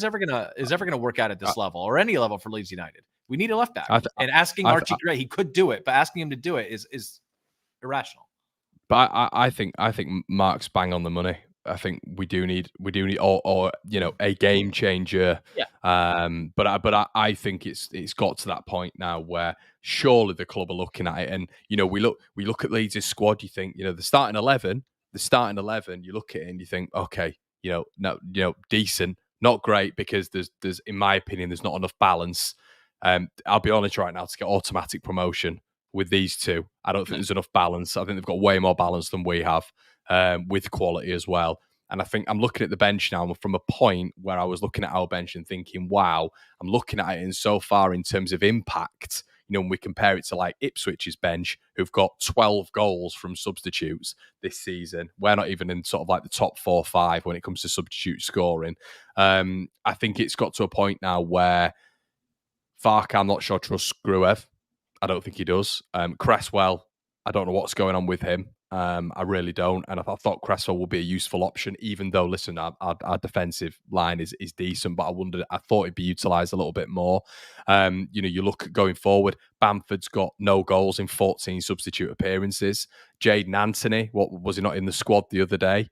is ever gonna work out at this level or any level for Leeds United. We need a left back, and asking Archie Gray, he could do it, but asking him to do it is irrational. But I think Mark's bang on the money. I think we do need or a game changer. Yeah. But I think it's got to that point now where surely the club are looking at it, and we look at Leeds' squad. You think the starting 11. You look at it and you think, okay, decent, not great, because there's in my opinion there's not enough balance. I'll be honest right now, to get automatic promotion with these two, I don't think there's enough balance. I think they've got way more balance than we have, with quality as well. And I think I'm looking at the bench now from a point where I was looking at our bench and thinking, wow, I'm looking at it in so far in terms of impact. When we compare it to like Ipswich's bench, who've got 12 goals from substitutes this season, we're not even in sort of like the top 4 or 5 when it comes to substitute scoring. I think it's got to a point now where Farke, I'm not sure, trusts Gruev. I don't think he does. Cresswell, I don't know what's going on with him. I really don't. And I thought Cresswell would be a useful option, even though, listen, our defensive line is decent, but I thought it'd be utilised a little bit more. You look at going forward, Bamford's got no goals in 14 substitute appearances. Jaden Anthony, what was he not in the squad the other day?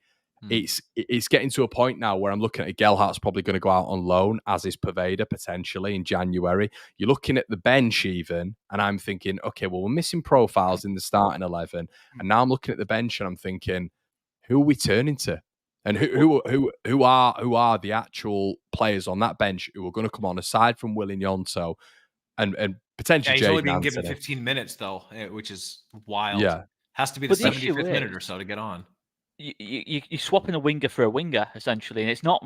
It's getting to a point now where I'm looking at Gelhart's probably going to go out on loan, as is Pervader potentially in January. You're looking at the bench even, and I'm thinking, okay, well, we're missing profiles in the starting 11, and now I'm looking at the bench and I'm thinking, who are we turning to? And who are the actual players on that bench who are going to come on aside from Willie Nyonto and potentially he's only Jaden being Anthony. given 15 minutes though, which is wild. Yeah, has to be the 75th minute or so to get on. You're swapping a winger for a winger, essentially, and it's not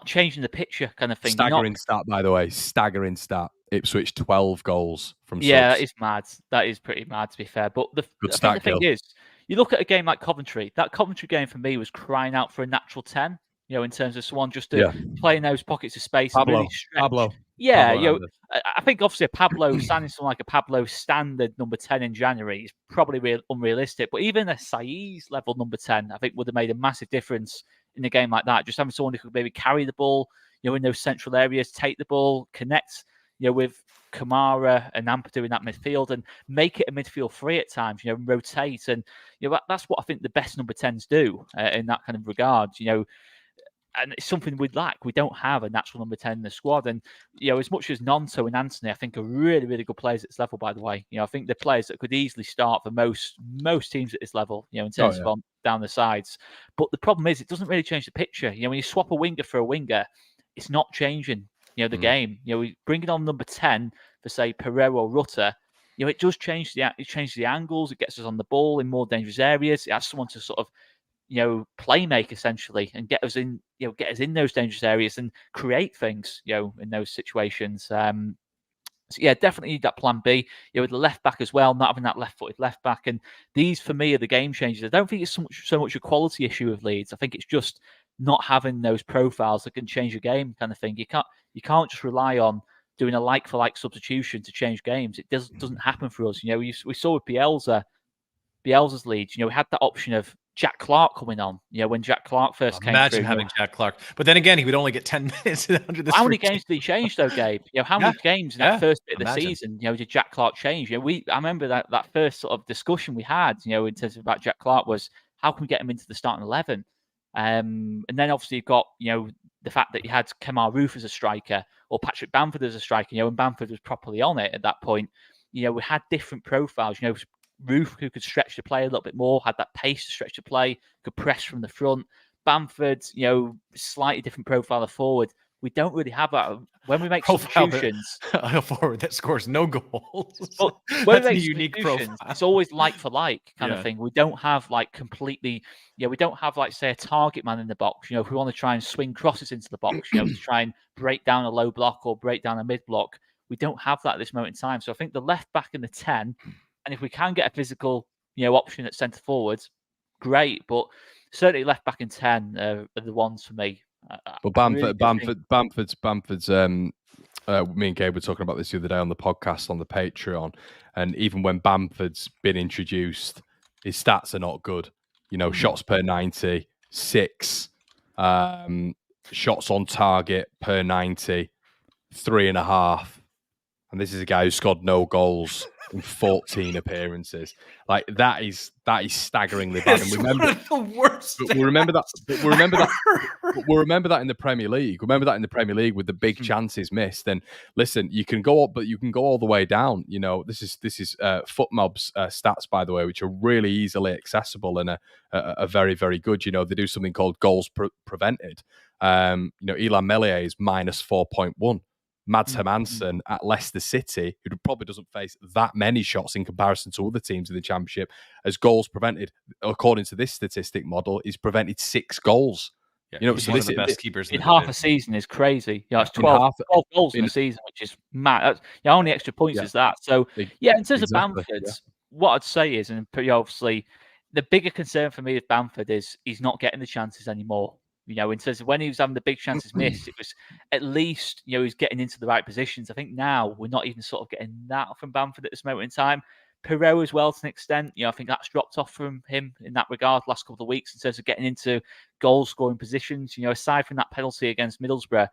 changing the picture kind of thing. Staggering stat, by the way. Staggering stat. Ipswich 12 goals from subs. That is mad. That is pretty mad, to be fair. But the thing is, you look at a game like Coventry. That Coventry game for me was crying out for a natural 10. In terms of someone just to play in those pockets of space and really stretch. Pablo. I think obviously signing someone like a Pablo standard number 10 in January is probably unrealistic. But even a Saiz level number 10, I think would have made a massive difference in a game like that. Just having someone who could maybe carry the ball, in those central areas, take the ball, connect, with Kamara and Ampadu in that midfield, and make it a midfield free at times. Rotate, and that's what I think the best number 10s do in that kind of regard. And it's something we'd lack. We don't have a natural number 10 in the squad. And, as much as Nonto and Anthony, I think, are really, really good players at this level, by the way. I think they're players that could easily start for most teams at this level, in terms of down the sides. But the problem is, it doesn't really change the picture. When you swap a winger for a winger, it's not changing, the game. Bringing on number 10 for, say, Pereira or Rutter, it does change the angles. It gets us on the ball in more dangerous areas. It has someone to sort of, play make essentially, and get us in those dangerous areas and create things, in those situations. So definitely need that plan B. With the left back as well, not having that left-footed left back, and these for me are the game changers. I don't think it's so much a quality issue of Leeds. I think it's just not having those profiles that can change a game, kind of thing. You can't just rely on doing a like-for-like substitution to change games. It doesn't happen for us. We saw with Bielsa's Leeds. We had that option of Jack Clark coming on, when Jack Clark first came Imagine through. having Jack Clark. But then again, he would only get 10 minutes under this. How many games did he change, though, Gabe? How many games in that first bit of the season, did Jack Clark change? I remember that first sort of discussion we had, in terms of about Jack Clark was, how can we get him into the starting 11? And then obviously you've got, the fact that you had Kemar Roof as a striker or Patrick Bamford as a striker, when Bamford was properly on it at that point. We had different profiles, Roof, who could stretch the play a little bit more, had that pace to stretch the play, could press from the front. Bamford, slightly different profile of forward. We don't really have that. When we make substitutions, a forward that scores no goals. But when we make unique profile, it's always like for like kind of thing. We don't have like completely, we don't have like, say, a target man in the box. If we want to try and swing crosses into the box, to try and break down a low block or break down a mid block, we don't have that at this moment in time. So I think the left back and the 10. And if we can get a physical, option at centre forwards, great. But certainly left back and 10 are the ones for me. But Bamford's. Me and Gabe were talking about this the other day on the podcast on the Patreon, and even when Bamford's been introduced, his stats are not good. Shots per 90, 6. shots on target per 90, 3.5. And this is a guy who scored no goals in 14 appearances. Like that is staggeringly bad. And It's one of the worst. But we'll remember that. But we'll remember that in the Premier League. Remember that in the Premier League with the big chances missed. And listen, you can go up, but you can go all the way down. You know, this is FootMob's stats, by the way, which are really easily accessible and are very, very good. You know, they do something called goals prevented. You know, Elan Melia is minus 4.1. Mads Hermansen at Leicester City, who probably doesn't face that many shots in comparison to other teams in the Championship, as goals prevented, according to this statistic model, is prevented 6 goals. Yeah, you know, he's so one this of the best keepers in half a season is crazy. Yeah, it's 12 goals in a season, which is mad. That's, how many extra points is that? So, yeah, in terms of Bamford, what I'd say is, and pretty obviously, the bigger concern for me with Bamford is he's not getting the chances anymore. You know, in terms of when he was having the big chances missed, it was at least, you know, he's getting into the right positions. I think now we're not even sort of getting that from Bamford at this moment in time. Perot as well, to an extent, you know, I think that's dropped off from him in that regard last couple of weeks in terms of getting into goal-scoring positions. You know, aside from that penalty against Middlesbrough,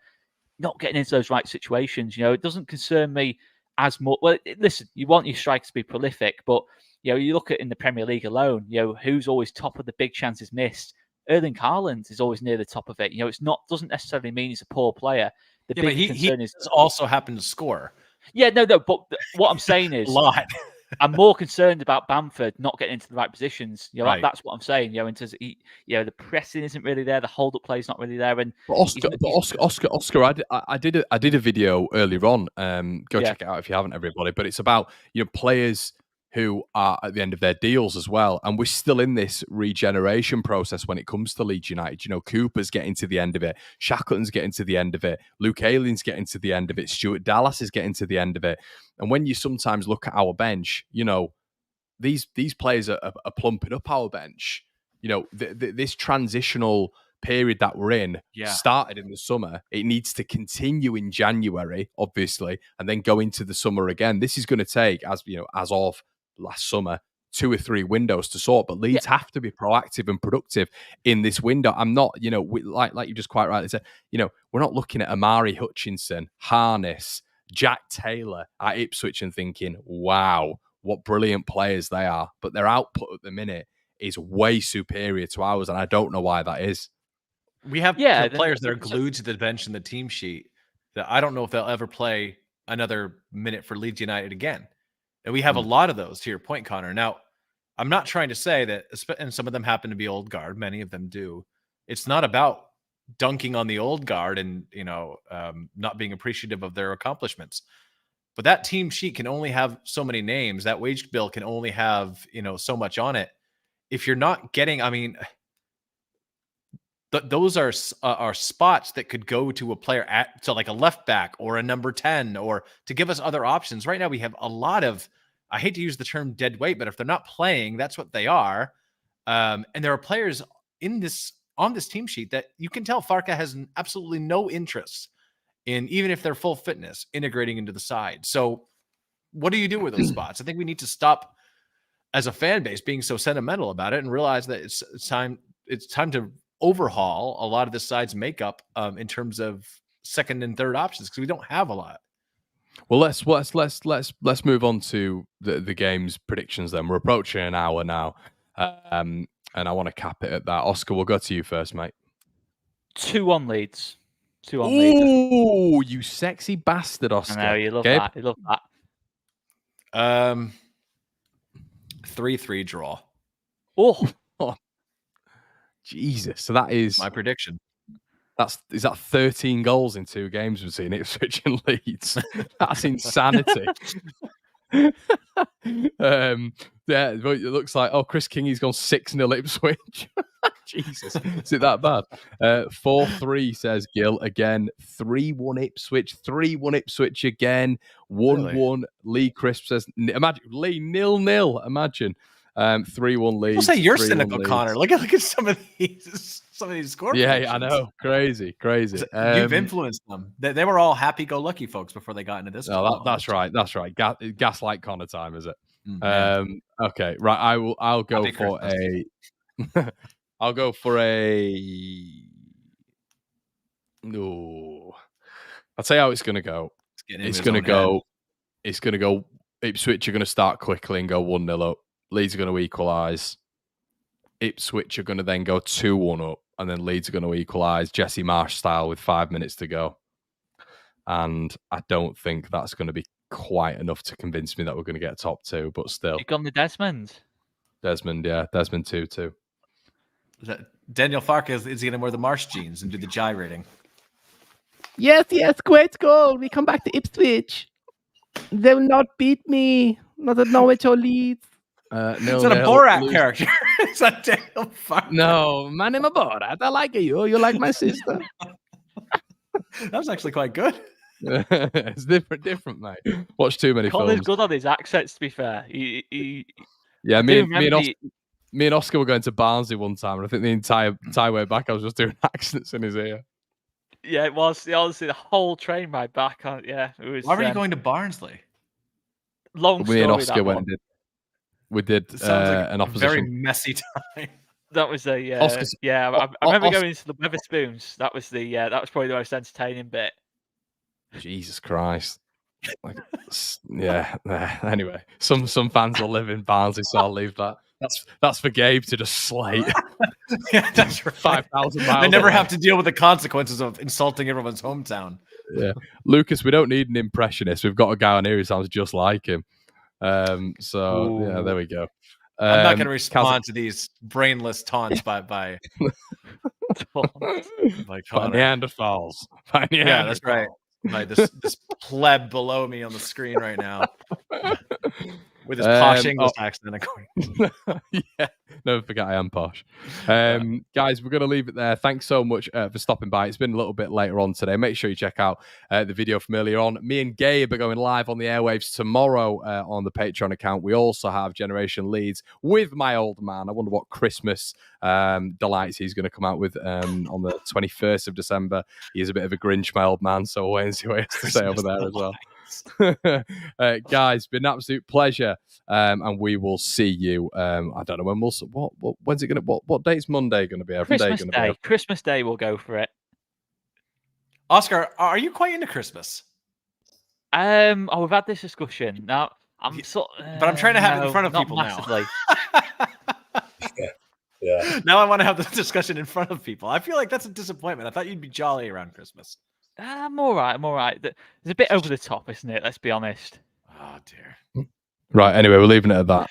not getting into those right situations. You know, it doesn't concern me as much. Well, listen, you want your strikers to be prolific, but, you know, you look at in the Premier League alone, you know, who's always top of the big chances missed? Erling Haaland is always near the top of it. You know, it's not doesn't necessarily mean he's a poor player. The big concern is also happened to score. Yeah, no. But what I'm saying is a lot. I'm more concerned about Bamford not getting into the right positions. You know, right. that's what I'm saying. You know, in terms of, you know, the pressing isn't really there, the hold up play is not really there. And Oscar, I did a video earlier on. Go check it out if you haven't, everybody. But it's about, you know, players who are at the end of their deals as well. And we're still in this regeneration process when it comes to Leeds United. You know, Cooper's getting to the end of it. Shackleton's getting to the end of it. Luke Aylin's getting to the end of it. Stuart Dallas is getting to the end of it. And when you sometimes look at our bench, you know, these players are plumping up our bench. You know, this transitional period that we're in started in the summer. It needs to continue in January, obviously, and then go into the summer again. This is going to take, as you know, as of last summer, 2 or 3 windows to sort. But Leeds have to be proactive and productive in this window. I'm not, you know, like you just quite rightly said, you know, we're not looking at Amari Hutchinson, Harness, Jack Taylor at Ipswich and thinking, wow, what brilliant players they are. But their output at the minute is way superior to ours, and I don't know why that is. We have players that are glued to the bench in the team sheet that I don't know if they'll ever play another minute for Leeds United again. And we have a lot of those, to your point, Connor. Now, I'm not trying to say that, and some of them happen to be old guard. Many of them do. It's not about dunking on the old guard and, you know, not being appreciative of their accomplishments. But that team sheet can only have so many names. That wage bill can only have, you know, so much on it. If you're not getting, I mean, those are spots that could go to a player to like a left back or a number 10 or to give us other options. Right now, we have a lot of, I hate to use the term dead weight, but if they're not playing, that's what they are. And there are players on this team sheet that you can tell Farke has absolutely no interest in, even if they're full fitness, integrating into the side. So what do you do with those spots? I think we need to stop as a fan base being so sentimental about it and realize that it's time to overhaul a lot of this side's makeup in terms of second and third options, because we don't have a lot. Well, let's move on to the game's predictions. Then we're approaching an hour now, and I want to cap it at that. Oscar, we'll go to you first, mate. 2-1 Leeds. 2-1 Leeds. Ooh, you sexy bastard, Oscar. I know you love that. You love that. 3-3 draw. Oh, Jesus! So that is my prediction. Is that 13 goals in 2 games between Ipswich and Leeds? That's insanity. Yeah, it looks like Chris Kingy's gone 6-0 Ipswich. Jesus, is it that bad? 4-3 says Gil again. 3-1 Ipswich. 3-1 Ipswich again. 1-1 really? Lee Crisp says. Imagine Lee 0-0. Imagine 3-1 Leeds. I'll say you're cynical, Leeds. Connor. Look at some of these score. Yeah, I know. Crazy. You've influenced them. They were all happy-go-lucky folks before they got into this. No, that's right. Gaslight Connor time, is it? Okay, right. I'll go happy for Christmas. I'll go for a No. I'll tell you how it's going to go. It's going to go. Ipswich are going to start quickly and go 1-0 up. Leeds are going to equalise. Ipswich are going to then go 2-1 up. And then Leeds are going to equalise Jesse Marsh style with 5 minutes to go. And I don't think that's going to be quite enough to convince me that we're going to get top 2. But still. You've gone the Desmond. Desmond 2-2. Daniel Farke is he going to wear the Marsh jeans and do the gyrating? Yes, great goal. We come back to Ipswich. They will not beat me. Not at Norwich or Leeds. Is that a Borat character? Is that Daniel Farke? No, my name is Borat. I like you. You like my sister. That was actually quite good. It's different, mate. Watch too many Colin's films. good on his accents, to be fair. Yeah, me and Oscar were going to Barnsley one time, and I think the entire way back, I was just doing accents in his ear. Yeah, it was. Honestly, the whole train ride back. Yeah, it was. Why were you going to Barnsley? Long story. Me and Oscar went. We did like an opposition. Very messy time. That was I remember going to the Wetherspoons. That was probably the most entertaining bit. Jesus Christ. Anyway, some fans will live in Barnsley, so I'll leave that. That's for Gabe to just slate. Yeah, that's right. 5,000 miles. I never have to deal with the consequences of insulting everyone's hometown. Yeah, Lucas, we don't need an impressionist. We've got a guy on here who sounds just like him. Yeah, there we go. I'm not going to respond to these brainless taunts by Neanderthals. Yeah, that's right. By this pleb below me on the screen right now. With his posh English accent. Yeah, never forget I am posh. Guys, we're going to leave it there. Thanks so much for stopping by. It's been a little bit later on today. Make sure you check out the video from earlier on. Me and Gabe are going live on the airwaves tomorrow on the Patreon account. We also have Generation Leeds with my old man. I wonder what Christmas delights he's going to come out with on the 21st of December. He is a bit of a Grinch, my old man, so we'll wait and see what he has to say over there as well. Guys, been an absolute pleasure, and we will see you. I don't know when when's it gonna? What date's Monday gonna be? Christmas Day. Christmas Day, we'll go for it. Oscar, are you quite into Christmas? We've had this discussion now. But I'm trying to have it in front of people massively. now. Yeah. Now I want to have this discussion in front of people. I feel like that's a disappointment. I thought you'd be jolly around Christmas. I'm all right. It's a bit over the top, isn't it? Let's be honest. Oh, dear. Right, anyway, we're leaving it at that.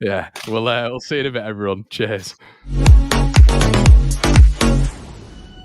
Yeah, we'll see you in a bit, everyone. Cheers.